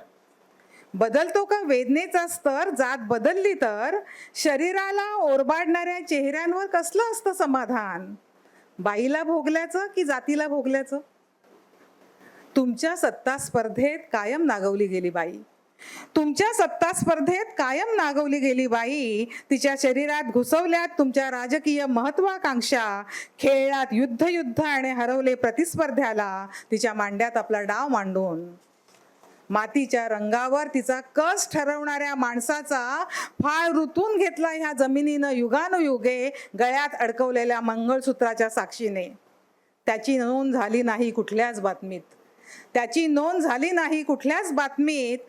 बदलतो का वेदनेचा स्तर जात बदलली तर? शरीराला ओरबाडणाऱ्या चेहऱ्यांवर कसलं असतं समाधान? बाईला भोगल्याचं की जातीला भोगल्याचं? तुमच्या सत्ता स्पर्धेत कायम नागवली गेली बाई. तुमच्या सत्ता स्पर्धेत कायम नागवली गेली बाई. तिच्या शरीरात घुसवल्यात तुमच्या राजकीय महत्वाकांक्षा. खेळात युद्ध आणि हरवले प्रतिस्पर्ध्याला तिच्या मांड्यात आपला डाव मांडून. मातीच्या रंगावर तिचा कस ठरवणाऱ्या माणसाचा फाळ ऋतून घेतला ह्या जमिनीनं युगानुयुगे गळ्यात अडकवलेल्या मंगळसूत्राच्या साक्षीने. त्याची नोंद झाली नाही कुठल्याच बातमीत. त्याची नोंद झाली नाही कुठल्याच बातमीत.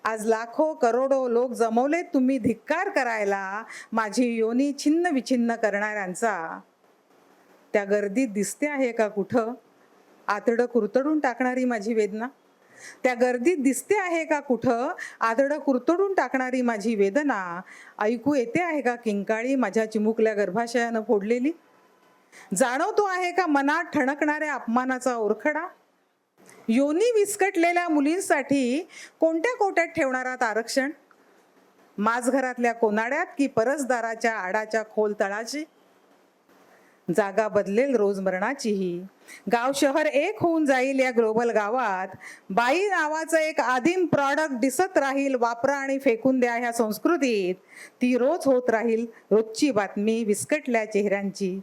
आज लाखो करोडो लोक जमवलेत तुम्ही धिक्कार करायला माझी योनी छिन्न विछिन्न करणाऱ्यांचा. त्या गर्दीत दिसते आहे का कुठं आतडं कुरतडून टाकणारी माझी वेदना? त्या गर्दीत दिसते आहे का कुठं आतडं कुरतडून टाकणारी माझी वेदना? ऐकू येते आहे का किंकाळी माझ्या चिमुकल्या गर्भाशयानं फोडलेली? जाणवतो आहे का मनात ठणकणाऱ्या अपमानाचा ओरखडा? योनी विस्कटलेल्या मुलींसाठी कोणत्या कोट्यात ठेवणारात आरक्षण? माझघरातल्या कोनाड्यात की परसदाराच्या आडाच्या खोल तळाची? जागा बदलेल रोज मरणाचीही, गाव शहर एक होऊन जाईल या ग्लोबल गावात. बाई नावाचं एक आदिम प्रॉडक्ट दिसत राहील, वापरा आणि फेकून द्या ह्या संस्कृतीत. ती रोज होत राहील रोजची बातमी विस्कटल्या चेहऱ्यांची,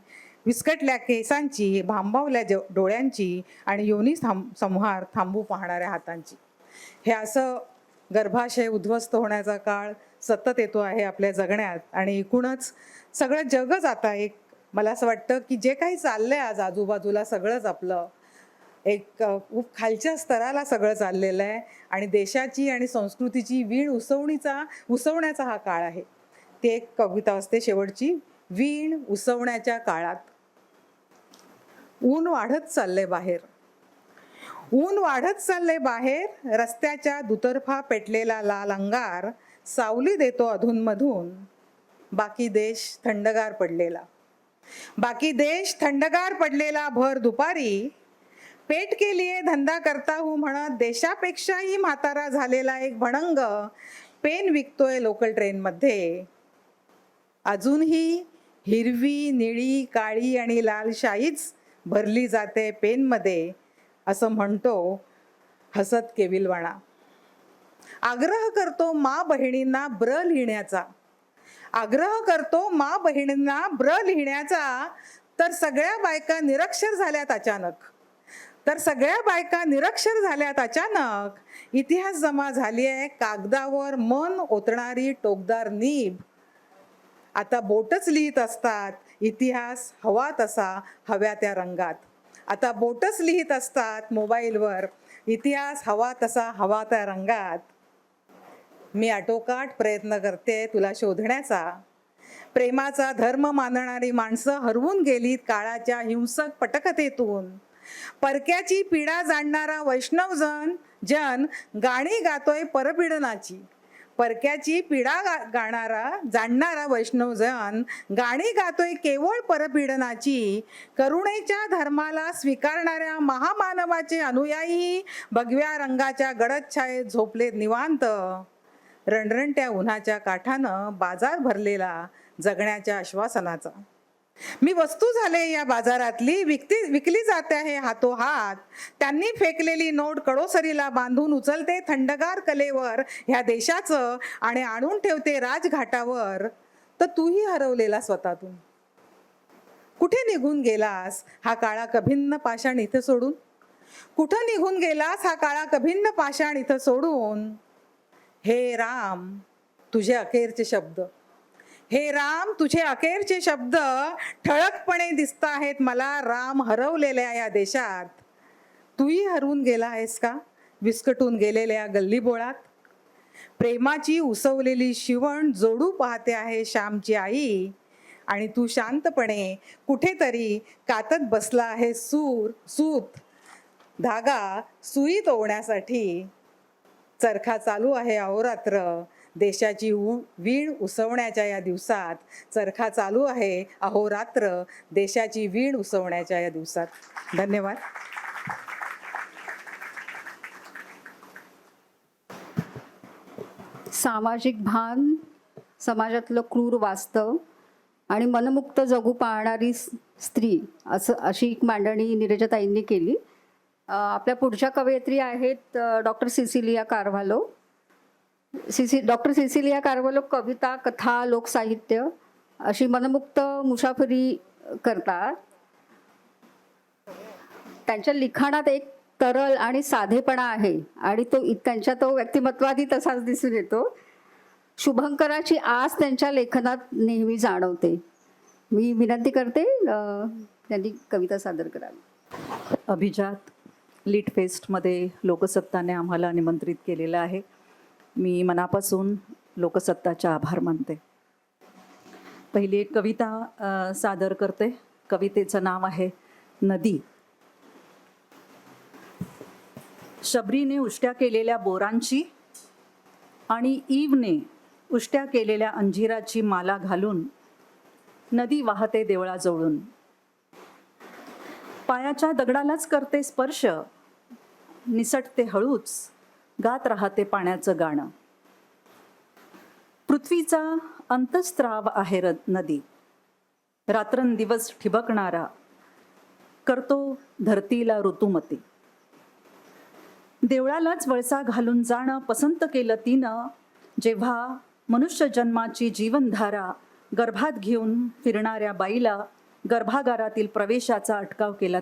विस्कटल्या केसांची, भांबावल्या डोळ्यांची आणि योनी संहार थांबू पाहणाऱ्या हातांची. हे असं गर्भाशय उद्ध्वस्त होण्याचा काळ सतत येतो आहे आपल्या जगण्यात. आणि एकूणच सगळं जगच आता एक, मला असं वाटतं की जे काही चाललंय आज आजूबाजूला सगळंच आपलं एक खूप खालच्या स्तराला सगळं चाललेलं आहे. आणि देशाची आणि संस्कृतीची वीण उसवण्याचा हा काळ आहे. ती एक कविता असते शेवटची, वीण उसवण्याच्या काळात. ऊन वाढत चाललंय बाहेर, ऊन वाढत चाललंय बाहेर, रस्त्याच्या दुतर्फा पेटलेला लाल अंगार सावली देतो अधूनमधून. बाकी देश थंडगार पडलेला, बाकी देश थंडगार पडलेला भर दुपारी. पेट के लिए धंदा करता हूँ म्हणत देशापेक्षाही म्हातारा झालेला एक भणंग पेन विकतोय लोकल ट्रेनमध्ये. अजूनही हिरवी, निळी, काळी आणि लाल शाईच भरली जाते पेनमध्ये, असं म्हणतो हसत केविलवाणा. आग्रह करतो मा बहिणींना ब्र लिहिण्याचा, आग्रह करतो मा बहिणींना ब्र लिहिण्याचा. तर सगळ्या बायका निरक्षर झाल्यात अचानक, तर सगळ्या बायका निरक्षर झाल्यात अचानक. इतिहास जमा झाली आहे कागदावर मन ओतणारी टोकदार नीब. आता बोटच लिहित असतात इतिहास हवा तसा हव्या त्या रंगात. आता बोटच लिहित असतात मोबाईलवर इतिहास हवा तसा हवा त्या रंगात. मी आटोकाट प्रयत्न करते तुला शोधण्याचा. प्रेमाचा धर्म मानणारी माणसं हरवून गेलीत काळाच्या हिंसक पटकथेतून. परक्याची पीडा जाणणारा वैष्णव जन गाणी गातोय परपीडनाची. परक्याची पीडा जाणणारा वैष्णव जन गाणी गातोय केवळ परपीडनाची. करुणेच्या धर्माला स्वीकारणाऱ्या महामानवाचे अनुयायी भगव्या रंगाच्या गडद छायेत झोपलेत निवांत. रणरणत्या उन्हाच्या काठानं बाजार भरलेला जगण्याच्या आश्वासनाचा. मी वस्तू झाले या बाजारातली, विकली जाते आहे हातोहात. त्यांनी फेकलेली नोट कडोसरीला बांधून उचलते थंडगार कलेवर ह्या देशाचं आणि आणून ठेवते राजघाटावर. तर तूही हरवलेला स्वतःतून कुठे निघून गेलास हा काळा कभिन्न पाषाण इथं सोडून? कुठं निघून गेलास हा काळा कभिन्न पाषाण इथं सोडून? हे राम तुझे अखेरचे शब्द, हे राम तुझे अखेरचे शब्द ठळकपणे दिसत आहेत मला राम हरवलेल्या या देशात. तूही हरवून गेला आहेस का विस्कटून गेलेल्या गल्लीबोळात? प्रेमाची उसवलेली शिवण जोडू पाहते आहे श्यामची आई. आणि तू शांतपणे कुठेतरी कातत बसला आहे सूत धागा सुईत ओवण्यासाठी. चरखा चालू आहे अहोरात्र देशाची वीण उसवण्याच्या या दिवसात. चरखा चालू आहे अहोरात्र देशाची वीण उसवण्याच्या या दिवसात. धन्यवाद. सामाजिक भान, समाजातलं क्रूर वास्तव आणि मनमुक्त जगू पाहणारी स्त्री अशी एक मांडणी नीरजाताईंनी केली. आपल्या पुढच्या कवयित्री आहेत doctor Sicilia Carvalho. Doctor Sicilia Carvalho कविता, कथा, लोकसाहित्य अशी मनमुक्त मुसाफरी करतात. त्यांच्या लिखाणात एक तरल आणि साधेपणा आहे आणि त्यांच्या व्यक्तिमत्वातही तसाच दिसून येतो. शुभंकराची आस त्यांच्या लेखनात नेहमी जाणवते. मी विनंती करते त्यांनी कविता सादर करावी. अभिजात लिट फेस्टमध्ये लोकसत्ताने आम्हाला निमंत्रित केलेलं आहे. मी मनापासून लोकसत्ताचे आभार मानते. पहिली एक कविता सादर करते. कवितेचं नाव आहे नदी. शबरीने उष्ट्या केलेल्या बोरांची आणि ईवने उष्ट्या केलेल्या अंजिराची माला घालून नदी वाहते देवळाजवळून. पायाच्या दगडालाच करते स्पर्श, निसटते हळूच, गात राहते पाण्याचं गाणं. पृथ्वीचा अंतस्त्राव आहे नदी, रात्रंदिवस ठिबकणारा, करतो धरतीला ऋतुमती. देवळालाच वळसा घालून जाणं पसंत केलं तिनं, जेव्हा मनुष्य जन्माची जीवनधारा गर्भात घेऊन फिरणाऱ्या बाईला गर्भागारातील प्रवेशाचा अटकाव केला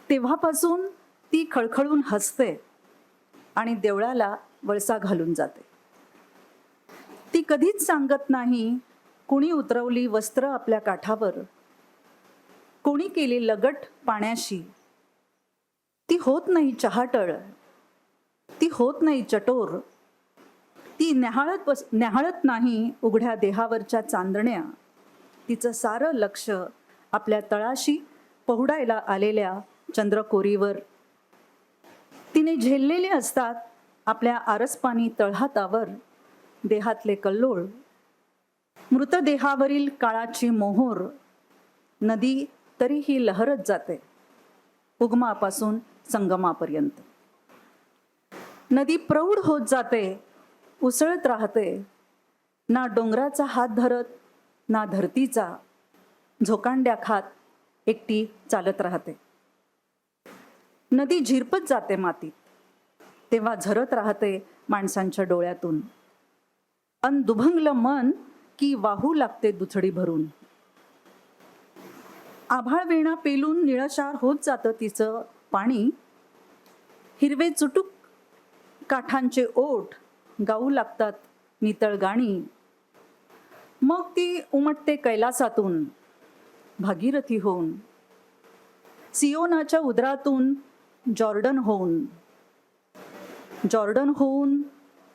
तेव्हापासून ती खळखळून हसते आणि देवळाला वळसा घालून जाते. ती कधीच सांगत नाही कोणी उतरवली वस्त्र आपल्या काठावर, कोणी केली लगट पाण्याशी. ती होत नाही चहाटळ, ती होत नाही चटोर, ती न्याहाळत नाही उघड्या देहावरच्या चांदण्या. तिचं सारं लक्ष आपल्या तळाशी पहुडायला आलेल्या चंद्रकोरीवर. तिने झेललेले असतात आपल्या आरसपानी तळहातावर देहातले कल्लोळ. मृतदेहावरील काळाची मोहोर नदी तरीही लहरत जाते उगमापासून संगमापर्यंत. नदी प्रौढ होत जाते, उसळत राहते, ना डोंगराचा हात धरत ना धरतीचा, झोकांड्या खात एकटी चालत राहते. नदी झिरपत जाते मातीत, तेव्हा झरत राहते माणसांच्या डोळ्यातून. अन दुभंगलं मन की वाहू लागते दुथडी भरून. आभाळ वेणा पेलून निळशार होत जातं तिचं पाणी. हिरवे चुटूक काठांचे ओठ गाऊ लागतात नितळ गाणी. मग ती उमटते कैलासातून भागीरथी होऊन, सियोनाच्या उदरातून जॉर्डन होऊन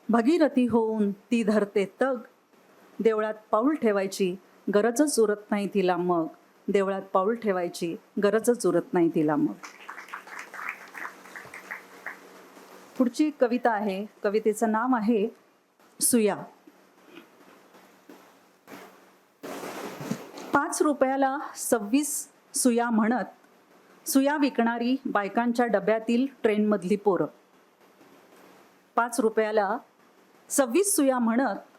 भागीरथी होऊन ती धरते तग. देवळात पाऊल ठेवायची गरजच उरत नाही तिला मग, देवळात पाऊल ठेवायची गरजच उरत नाही तिला मग. पुढची कविता आहे, कवितेचं नाव आहे सुया. 5 रुपयाला 26 सुया म्हणत सुया विकणारी बायकांच्या डब्यातील ट्रेनमधली पोरं. 5 रुपयाला 26 सुया म्हणत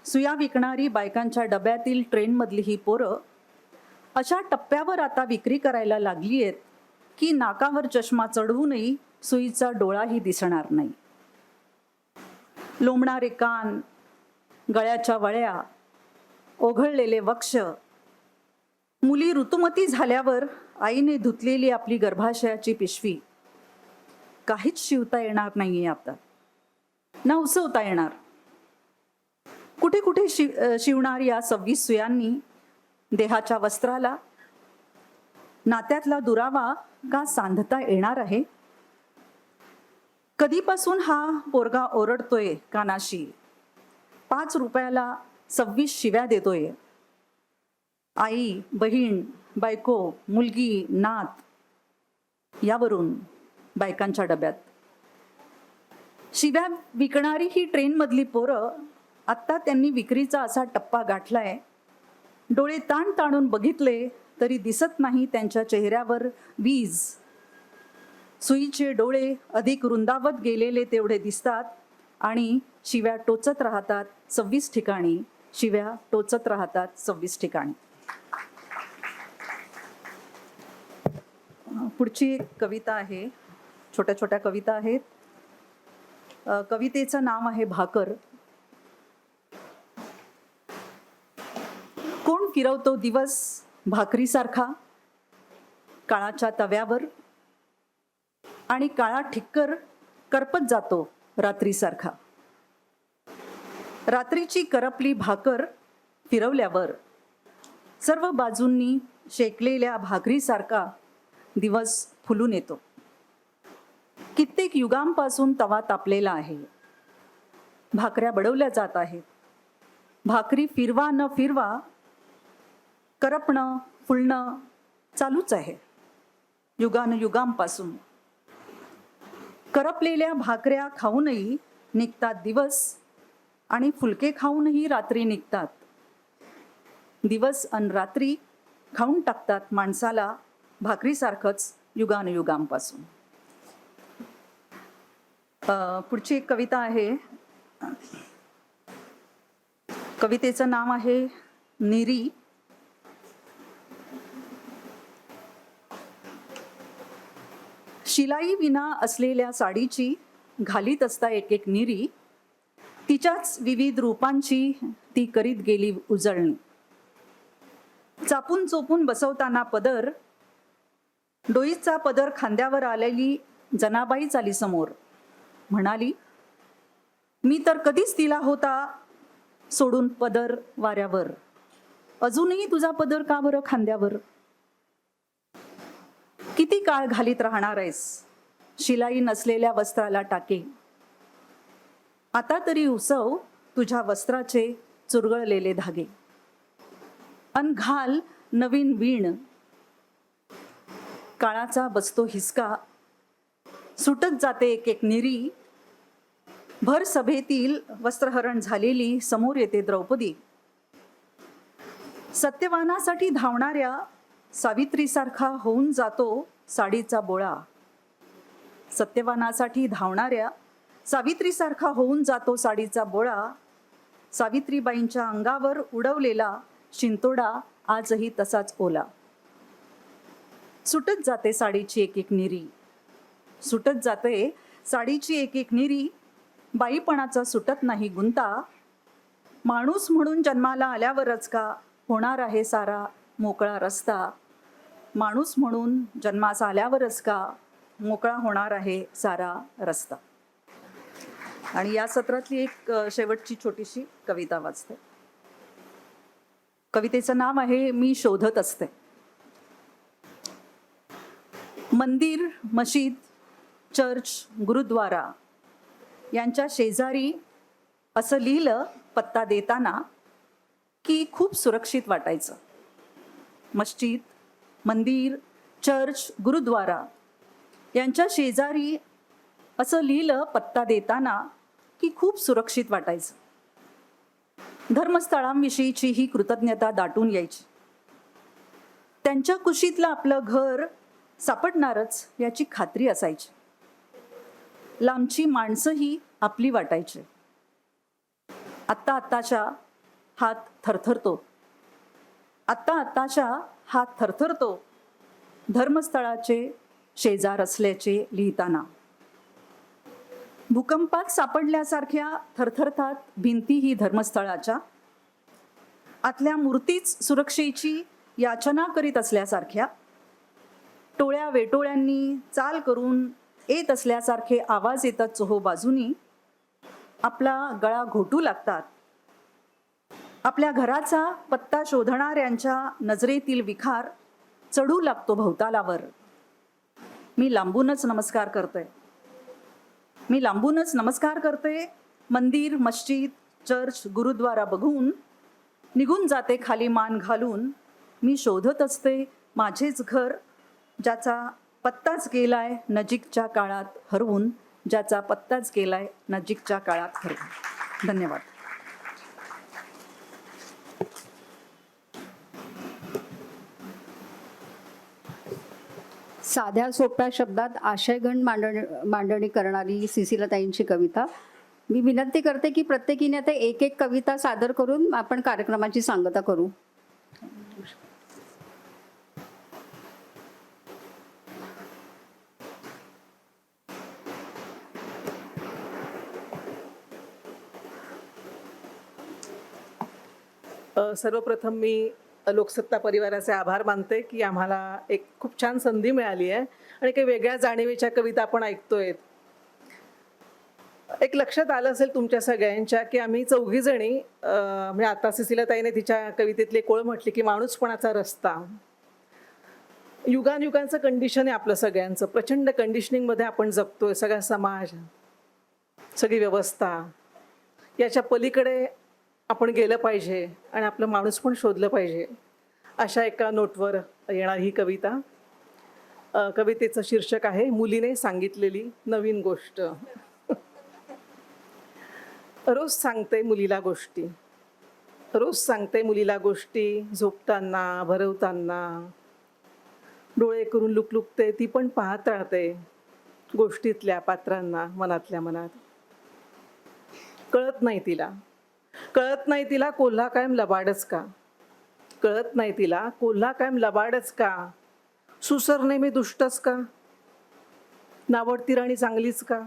सुया विकणारी बायकांच्या डब्यातील ट्रेनमधली ही पोरं अशा टप्प्यावर आता विक्री करायला लागली आहेत की नाकावर चष्मा चढवूनही सुईचा डोळाही दिसणार नाही. लोंबणारे कान, गळ्याच्या वळ्या, ओघळलेले वक्ष. मुली ऋतुमती झाल्यावर आईने धुतलेली आपली गर्भाशयाची पिशवी काहीच शिवता येणार नाहीये आता, ना उसवता येणार. कुठे कुठे शिवणार या 26 सुयांनी देहाच्या वस्त्राला? नात्यातला दुरावा का सांधता येणार आहे? कधीपासून हा पोरगा ओरडतोय कानाशी, 5 रुपयाला 26 शिव्या देतोय. आई, बहीण, बायको, मुलगी, नात यावरून बायकांच्या डब्यात. शिव्या विकणारी ही ट्रेनमधली पोरं आत्ता त्यांनी विक्रीचा असा टप्पा गाठलाय, डोळे ताण ताणून बघितले तरी दिसत नाही त्यांच्या चेहऱ्यावर वीज. सुईचे डोळे अधिक रुंदावत गेलेले तेवढे दिसतात आणि शिव्या टोचत राहतात 26 ठिकाणी, शिव्या टोचत राहतात 26 ठिकाणी. पुढची एक कविता आहे, छोट्या छोट्या कविता आहेत. कवितेचं नाव आहे भाकर. कोण किरवतो दिवस भाकरीसारखा काळाच्या तव्यावर, आणि काळा ठिक्कर करपत जातो रात्रीसारखा. रात्रीची करपली भाकर फिरवल्यावर सर्व बाजूंनी शेकलेल्या भाकरीसारखा दिवस फुलून येतो. कित्येक युगांपासून तवा तापलेला आहे. भाकऱ्या बडवल्या जात आहेत. भाकरी फिरवा न फिरवा करपणं फुलणं चालूच आहे युगानुयुगांपासून. करपलेल्या भाकऱ्या खाऊनही निघतात दिवस आणि फुलके खाऊनही रात्री निघतात. दिवस अन रात्री खाऊन टाकतात माणसाला भाकरीसारखंच युगानुयुगांपासून. पुढची एक कविता आहे. कवितेचं नाव आहे निरी. शिलाई विना असलेल्या साडीची घालीत असता एक एक निरी. तिच्याच विविध रूपांची ती करीत गेली उजळणी. चापून चोपून बसवताना पदर, डोईचा पदर खांद्यावर आलेली जनाबाई चाली समोर. म्हणाली, मी तर कधीच तिला होता सोडून पदर वाऱ्यावर. अजूनही तुझा पदर का बरं खांद्यावर? किती काळ घालीत राहणार आहेस शिलाई नसलेल्या वस्त्राला टाके? आता तरी उसव तुझ्या वस्त्राचे चुरगळलेले धागे. अन घाल नवीन वीण. काळाचा बसतो हिसका, सुटत जाते एक एक निरी. भर सभेतील वस्त्रहरण झालेली समोर येते द्रौपदी. सत्यवानासाठी धावणाऱ्या सावित्रीसारखा होऊन जातो साडीचा बोळा. सत्यवानासाठी धावणाऱ्या सावित्रीसारखा होऊन जातो साडीचा बोळा. सावित्रीबाईंच्या अंगावर उडवलेला शिंतोडा आजही तसाच ओला. सुटत जाते साडीची एक एक निरी. सुटत जाते साडीची एक एक निरी. बाईपणाचा सुटत नाही गुंता. माणूस म्हणून जन्माला आल्यावरच का होणार आहे सारा मोकळा रस्ता. माणूस म्हणून जन्मास आल्यावरच का मोकळा होणार आहे सारा रस्ता. आणि या सत्रातली एक शेवटची छोटीशी कविता वाचते. कवितेचं नाव आहे मी शोधत असते. मंदिर, मशीद, चर्च, गुरुद्वारा यांच्या शेजारी असं लिहिलं पत्ता देताना की खूप सुरक्षित वाटायचं. मस्जिद, मंदिर, चर्च, गुरुद्वारा यांच्या शेजारी असं लिहिलं पत्ता देताना की खूप सुरक्षित वाटायचं. धर्मस्थळांविषयीची ही कृतज्ञता दाटून यायची. त्यांच्या कुशीतलं आपलं घर सापडणारच याची खात्री असायची. लांबची माणसंही आपली वाटायची. आत्ताच्या हात थरथरतो. आत्ताच्या हात थरथरतो धर्मस्थळाचे शेजार असल्याचे लिहिताना. भूकंपात सापडल्यासारख्या थरथरतात भिंतीही धर्मस्थळाच्या. आतल्या मूर्तीच सुरक्षेची याचना करीत असल्यासारख्या. टोळ्या वेटोळ्यांनी चाल करून येत असल्यासारखे आवाज येतात चोहो बाजूनी. आपला गळा घोटू लागतात. आपल्या घराचा पत्ता शोधणाऱ्यांच्या नजरेतील विखार चढू लागतो भोवतालावर. मी लांबूनच नमस्कार करते. मी लांबूनच नमस्कार करते. मंदिर, मस्जिद, चर्च, गुरुद्वारा बघून निघून जाते खाली मान घालून. मी शोधत असते माझेच घर, ज्याचा पत्ताच गेलाय नजीकच्या काळात हरवून. ज्याचा पत्ताच गेलाय नजीकच्या काळात हरवून. धन्यवाद. साध्या सोप्या शब्दात आशयघन मांडणी करणारी सिसिलाताईंची कविता. मी विनंती करते की प्रत्येकीने आता एक एक कविता सादर करून आपण कार्यक्रमाची सांगता करू. सर्वप्रथम मी लोकसत्ता परिवाराचे आभार मानते की आम्हाला एक खूप छान संधी मिळाली आहे आणि काही वेगळ्या जाणीवेच्या कविता आपण ऐकतोय. एक लक्षात आलं असेल तुमच्या सगळ्यांच्या की आम्ही चौघीजणी म्हणजे आता सिसिलाताईने तिच्या कवितेतली कोळ म्हटली की माणूसपणाचा रस्ता. युगांयुगांचं कंडिशन आहे आपलं सगळ्यांचं. प्रचंड कंडिशनिंगमध्ये आपण जगतोय. सगळा समाज, सगळी व्यवस्था, याच्या पलीकडे आपण गेलं पाहिजे आणि आपलं माणूस पण शोधलं पाहिजे, अशा एका नोटवर येणार ही कविता. कवितेचं शीर्षक आहे मुलीने सांगितलेली नवीन गोष्ट. रोज सांगते मुलीला गोष्टी, रोज सांगते मुलीला गोष्टी, झोपताना, भरवताना, डोळे करून लुकलुकते ती पण पाहत राहते गोष्टीतल्या पात्रांना मनातल्या मनात. कळत नाही तिला, कळत नाही तिला कोल्हा कायम लबाडच का, कळत नाही तिला कोल्हा कायम लबाडच का, सुसर नेहमी दुष्टच का, नावडती राणी चांगलीच का.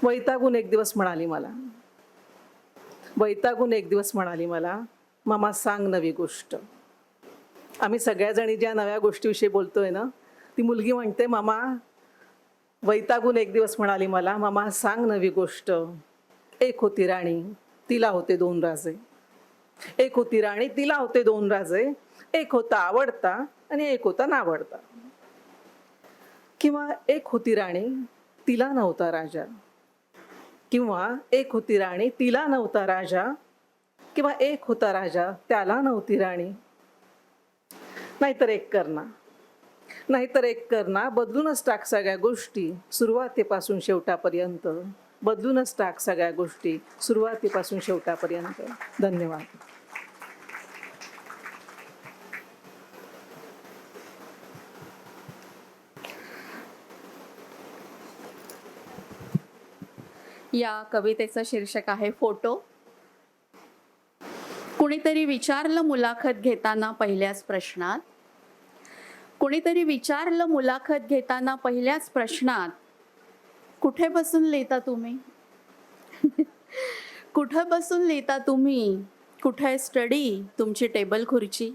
वैतागून एक दिवस म्हणाली मला, वैतागून एक दिवस म्हणाली मला, मामा सांग नवी गोष्ट. आम्ही सगळ्याजणी ज्या नव्या गोष्टीविषयी बोलतोय ना, ती मुलगी म्हणते, मामा वैतागून एक दिवस म्हणाली मला, मामा सांग नवी गोष्ट. एक होती राणी, तिला होते 2 राजे. एक होती राणी, तिला होते 2 राजे. एक होता आवडता आणि एक होता नावडता. किंवा एक होती राणी, तिला नव्हता राजा. किंवा एक होती राणी, तिला नव्हता राजा. किंवा एक होता राजा, त्याला नव्हती राणी. नाहीतर एक करना, नाहीतर एक करना, बदलूनच टाक सगळ्या गोष्टी सुरुवातीपासून शेवटापर्यंत. बदलूनच टाक सगळ्या गोष्टी सुरुवातीपासून शेवटापर्यंत. धन्यवाद. या कवितेचं शीर्षक आहे फोटो. कुणीतरी विचारलं मुलाखत घेताना पहिल्याच प्रश्नात, कुणीतरी विचारलं मुलाखत घेताना पहिल्याच प्रश्नात, कुठे बसून लिहिता तुम्ही? कुठे बसून लिहिता तुम्ही? कुठे स्टडी तुमची टेबल खुर्ची?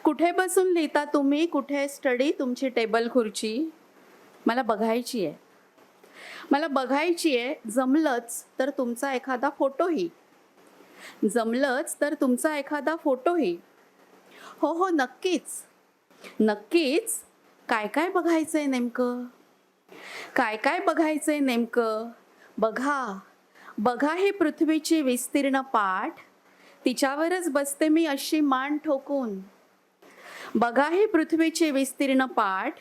कुठे बसून लिहिता तुम्ही? कुठे स्टडी तुमची टेबल खुर्ची? मला बघायची आहे, मला बघायची आहे. जमलंच तर तुमचा एखादा फोटोही, जमलंच तर तुमचा एखादा फोटोही. हो हो नक्कीच, नक्कीच. काय काय बघायचंय नेमकं? काय काय बघायचंय नेमकं? बघा, बघा ही पृथ्वीची विस्तीर्ण पाठ, तिच्यावरच बसते मी अशी मान ठोकून. बघा ही पृथ्वीची विस्तीर्ण पाठ,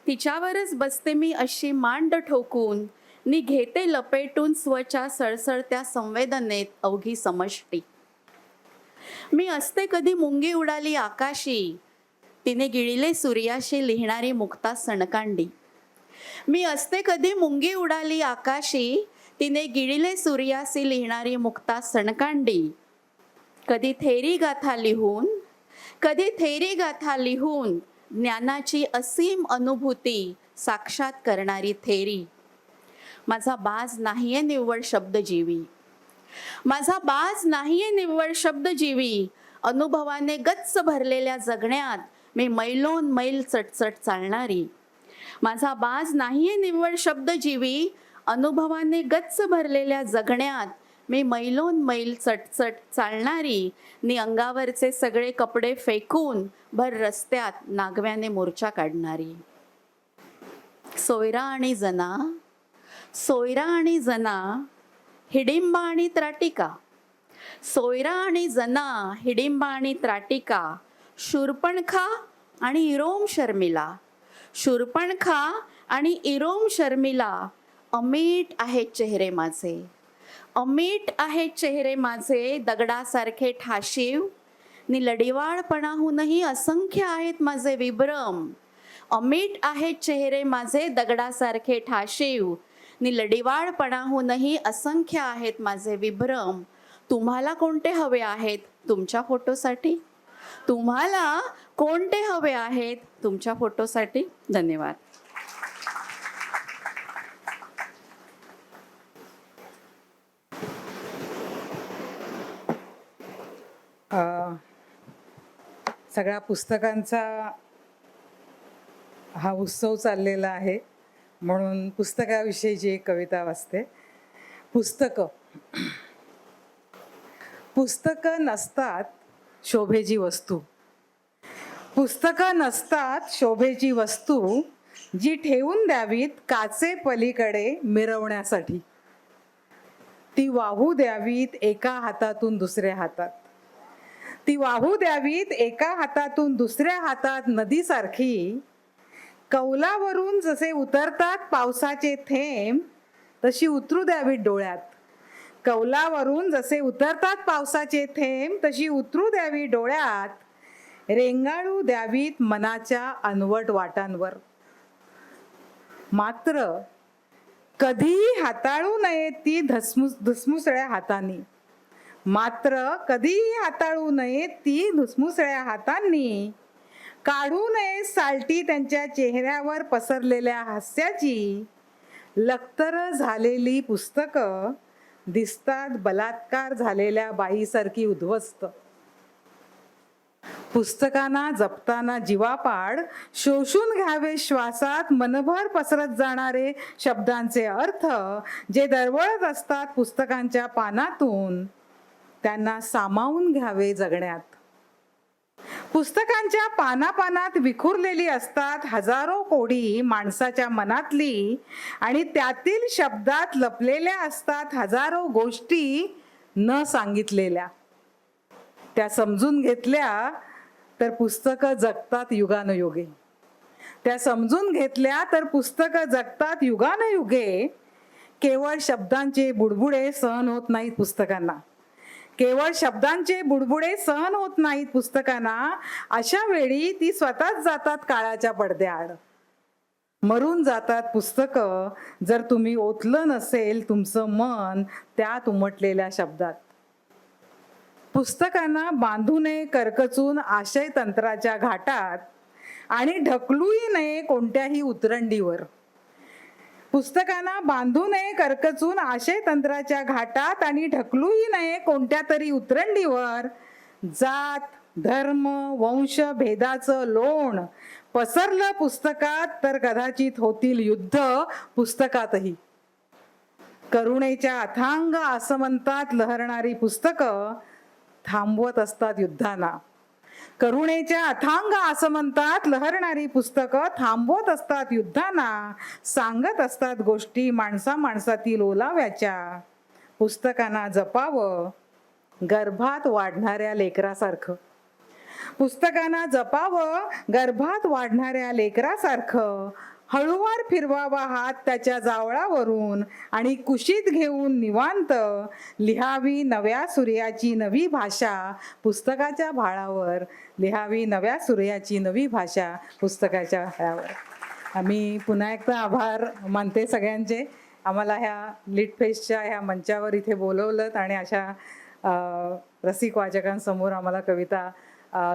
तिच्यावरच बसते मी अशी मांड ठोकून. नि घेते लपेटून स्वच्या सळसळत्या संवेदनेत अवघी समष्टी. मी असते कधी मुंगी उडाली आकाशी, तिने गिळिले सूर्याशी लिहिणारी मुक्ता सणकांडी. मी असते कधी मुंगी उडाली आकाशी, तिने गिळिले सूर्याशी लिहिणारी मुक्ता सणकांडी. कधी थेरी गाथा लिहून, कधी थेरी गाथा लिहून, ज्ञानाची असीम अनुभूती साक्षात करणारी थेरी. माझा बाज नाहीये निव्वळ शब्दजीवी, माझा बाज नाहीये निव्वळ शब्दजीवी. अनुभवाने गच्च भरलेल्या जगण्यात मी मैलोन मैल चटचट चालणारी. माझा बाज नाहीये निव्वळ शब्दजीवी, अनुभवाने गच्च भरलेल्या जगण्यात मी मैलोन मैल चटचट चालणारी. नि अंगावरचे सगळे कपडे फेकून भर रस्त्यात नागव्याने मोर्चा काढणारी. सोयरा आणि जना, सोयरा आणि जना, हिडिंबा आणि त्राटिका. सोयरा आणि जना, हिडिंबा आणि त्राटिका. शूर्पणखा आणि इरोम शर्मिला, शूर्पणखा आणि इरोम शर्मिला. अमीट आहेत चेहरे माझे, अमीट आहेत चेहरे माझे, दगडासारखे ठाशीव. नि लढिवाळपणाहूनही असंख्य आहेत माझे विभ्रम. अमीट आहेत चेहरे माझे, दगडासारखे ठाशीव. नि लढिवाळपणाहूनही असंख्य आहेत माझे विभ्रम. तुम्हाला कोणते हवे आहेत तुमच्या फोटोसाठी? तुम्हाला कोणते हवे आहेत तुमच्या फोटोसाठी? धन्यवाद. सगळ्या पुस्तकांचा हा उत्सव चाललेला आहे, म्हणून पुस्तकाविषयीची एक कविता वाचते. पुस्तकं, पुस्तकं नसतात शोभेची वस्तू, पुस्तकं नसतात शोभेची वस्तू, जी ठेवून द्यावीत काचे पलीकडे मिरवण्यासाठी. ती वाहू द्यावीत एका हातातून दुसऱ्या हातात. ती वाहू द्यावीत एका हातातून दुसऱ्या हातात नदीसारखी. कौलावरून जसे उतरतात पावसाचे थेंब, तशी उतरू द्यावीत डोळ्यात. कौलावरून जसे उतरतात पावसाचे थेंब, तशी उतरू द्यावी डोळ्यात. रेंगाळू द्यावीत मनाच्या अनवट वाटांवर. मात्र कधीही हाताळू नये ती धुसमुसळ्या हातांनी. मात्र कधीही हाताळू नये ती धुसमुसळ्या हातांनी. काढू नये सालटी त्यांच्या चेहऱ्यावर पसरलेल्या हास्याची. लखतर झालेली पुस्तकं दिसतात बलात्कार झालेल्या बाईसारखी उद्ध्वस्त. पुस्तकांना जपताना जीवापाड शोषून घ्यावे श्वासात मनभर पसरत जाणारे शब्दांचे अर्थ, जे दरवळत असतात पुस्तकांच्या पानातून, त्यांना सामावून घ्यावे जगण्यात. पुस्तकांच्या पानापानात विखुरलेली असतात हजारो कोडी माणसाच्या मनातली, आणि त्यातील शब्दात लपलेल्या असतात हजारो गोष्टी न सांगितलेल्या. त्या समजून घेतल्या तर पुस्तकं जगतात युगानुयुगे. त्या समजून घेतल्या तर पुस्तकं जगतात युगानुयुगे. केवळ शब्दांचे बुडबुडे सहन होत नाहीत पुस्तकांना. केवळ शब्दांचे बुडबुडे सहन होत नाहीत पुस्तकांना. अशा वेळी ती स्वतःच जातात काळाच्या पडद्याआड. मरून जातात पुस्तकं जर तुम्ही ओतलं नसेल तुमचं मन त्यात उमटलेल्या शब्दात. पुस्तकांना बांधू नये करकचून आशय तंत्राच्या घाटात, आणि ढकलूही नये कोणत्याही उतरंडीवर. पुस्तकांना बांधू नये करकचून आशय तंत्राच्या घाटात, आणि ढकलूही नये कोणत्या तरी उतरंडीवर. जात धर्म वंश भेदाचं लोण पसरलं पुस्तकात तर कदाचित होतील युद्ध पुस्तकातही. करुणेच्या अथांग आसमंतात लहरणारी पुस्तकं थांबवत असतात युद्धांना. करुणेच्या अथांग आसमंतात लहरणारी पुस्तकं थांबवत असतात युद्धांना. सांगत असतात गोष्टी माणसा माणसातील ओलाव्याच्या. पुस्तकांना जपावं गर्भात वाढणाऱ्या लेकरासारखं. पुस्तकांना जपावं गर्भात वाढणाऱ्या लेकरासारखं. हळूवार फिरवावा हात त्याच्या जावळावरून, आणि कुशीत घेऊन निवांत लिहावी नव्या सूर्याची नवी भाषा पुस्तकाच्या भाळावर. लिहावी नव्या सूर्याची नवी भाषा पुस्तकाच्या भाळावर. आम्ही पुन्हा एकदा आभार मानते सगळ्यांचे. आम्हाला ह्या लिट फेस्टच्या ह्या मंचावर इथे बोलवलं आणि अशा रसिक वाचकांसमोर आम्हाला कविता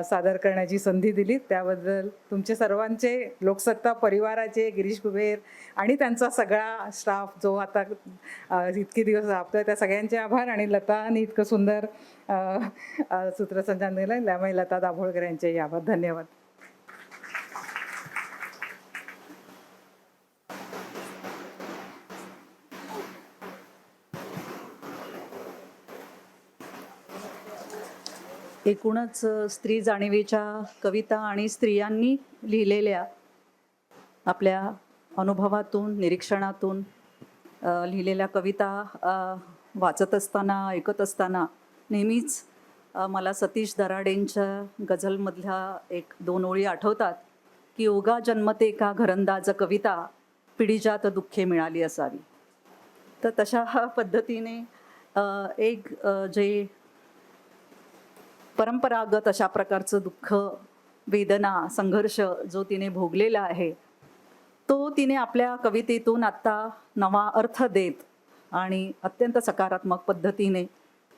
सादर करण्याची संधी दिली, त्याबद्दल तुमचे सर्वांचे, लोकसत्ता परिवाराचे, गिरीश कुबेर आणि त्यांचा सगळा स्टाफ जो आता इतके दिवस राबतोय त्या सगळ्यांचे आभार. आणि लतानी इतकं सुंदर सूत्रसंचालन दिलं त्यामुळे लता दाभोळकर यांचेही आभार. धन्यवाद. एकूणच स्त्री जाणीवेच्या कविता आणि स्त्रियांनी लिहिलेल्या आपल्या अनुभवातून निरीक्षणातून लिहिलेल्या कविता वाचत असताना ऐकत असताना नेहमीच मला सतीश दराडेंच्या गझलमधल्या 1-2 ओळी आठवतात की ओगा जन्मते का घरंदाज कविता पिढीजात दुःखे मिळाली असावी. तर तशा पद्धतीने एक जे परंपरागत अशा प्रकारचं दुःख वेदना संघर्ष जो तिने भोगलेला आहे तो तिने आपल्या कवितेतून आत्ता नवा अर्थ देत आणि अत्यंत सकारात्मक पद्धतीने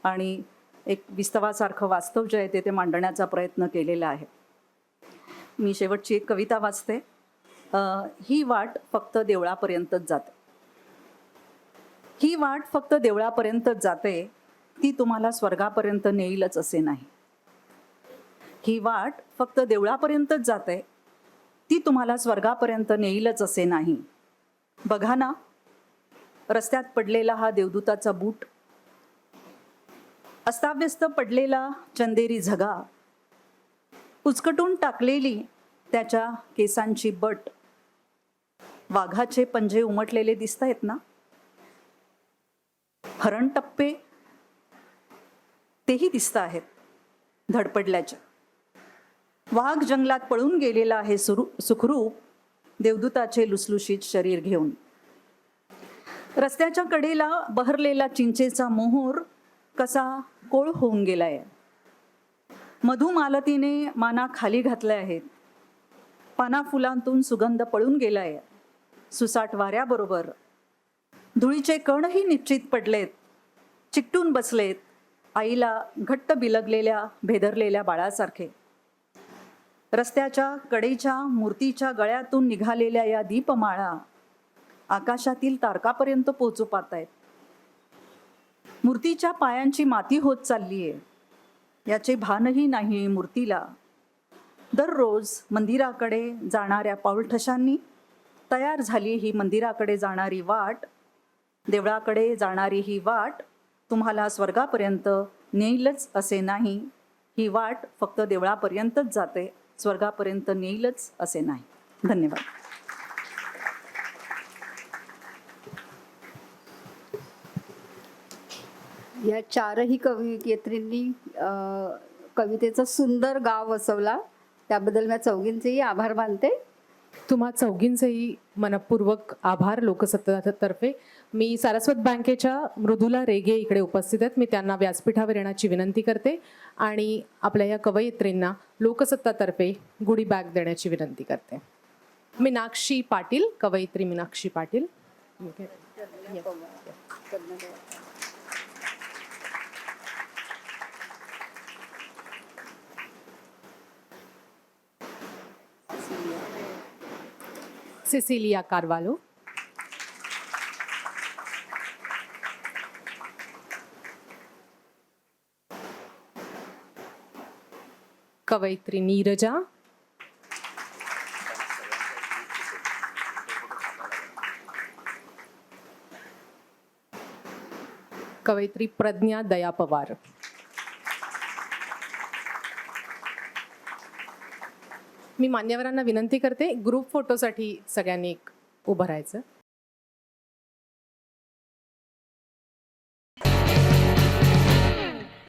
आणि एक विस्तवासारखं वास्तव जे आहे ते मांडण्याचा प्रयत्न केलेला आहे. मी शेवटची एक कविता वाचते. ही वाट फक्त देवळापर्यंतच जाते. ही वाट फक्त देवळापर्यंतच जाते, ती तुम्हाला स्वर्गापर्यंत नेईलच असे नाही. ही वाट फक्त देवळापर्यंतच जाते, ती तुम्हाला स्वर्गापर्यंत नेईलच असे नाही. बघा ना, रस्त्यात पडलेला हा देवदूताचा बूट, अस्ताव्यस्त पडलेला चंदेरी झगा, कुचकटून टाकलेली त्याच्या केसांची बट, वाघाचे पंजे उमटलेले दिसत आहेत ना, हरण टप्पे तेही दिसत आहेत धडपडल्याचे. वाघ जंगलात पळून गेलेला आहे सुखरूप देवदूताचे लुसलुशीत शरीर घेऊन. रस्त्याच्या कडेला बहरलेला चिंचेचा मोहोर कसा कोळ होऊन गेलाय. मधुमालतीने माना खाली घातल्या आहेत. पाना फुलांतून सुगंध पळून गेलाय. सुसाट वाऱ्याबरोबर धुळीचे कणही निश्चित पडलेत, चिकटून बसलेत आईला घट्ट बिलगलेल्या भेदरलेल्या बाळासारखे. रस्त्याच्या कडेच्या मूर्तीच्या गळ्यातून निघालेल्या या दीपमाळा आकाशातील तारकापर्यंत पोचू पाहतायत. मूर्तीच्या पायांची माती होत चाललीये, याचे भानही नाही मूर्तीला. दररोज मंदिराकडे जाणाऱ्या पाऊलठशांनी तयार झाली ही मंदिराकडे जाणारी वाट. देवळाकडे जाणारी ही वाट तुम्हाला स्वर्गापर्यंत नेईलच असे नाही. ही वाट फक्त देवळापर्यंतच जाते, स्वर्गापर्यंत नेईलच असे नाही. धन्यवाद. या चारही कवयित्रींनी कवितेचा सुंदर गाव वसवला, त्याबद्दल मी चौघींचेही आभार मानते. तुम्हा चौघींचेही मनपूर्वक आभार लोकसत्तातर्फे. मी सारस्वत बँकेच्या मृदुला रेगे इकडे उपस्थित आहेत. मी त्यांना व्यासपीठावर येण्याची विनंती करते आणि आपल्या या कवयित्रींना लोकसत्तातर्फे गुडी बॅग देण्याची विनंती करते. मीनाक्षी पाटील, कवयित्री मीनाक्षी पाटील. सिसिलिया कार्वालो. कवयित्री नीरजा. कवयित्री प्रज्ञा दया पवार. मी मान्यवरांना विनंती करते, ग्रुप फोटोसाठी सगळ्यांनी उभं राहायचं.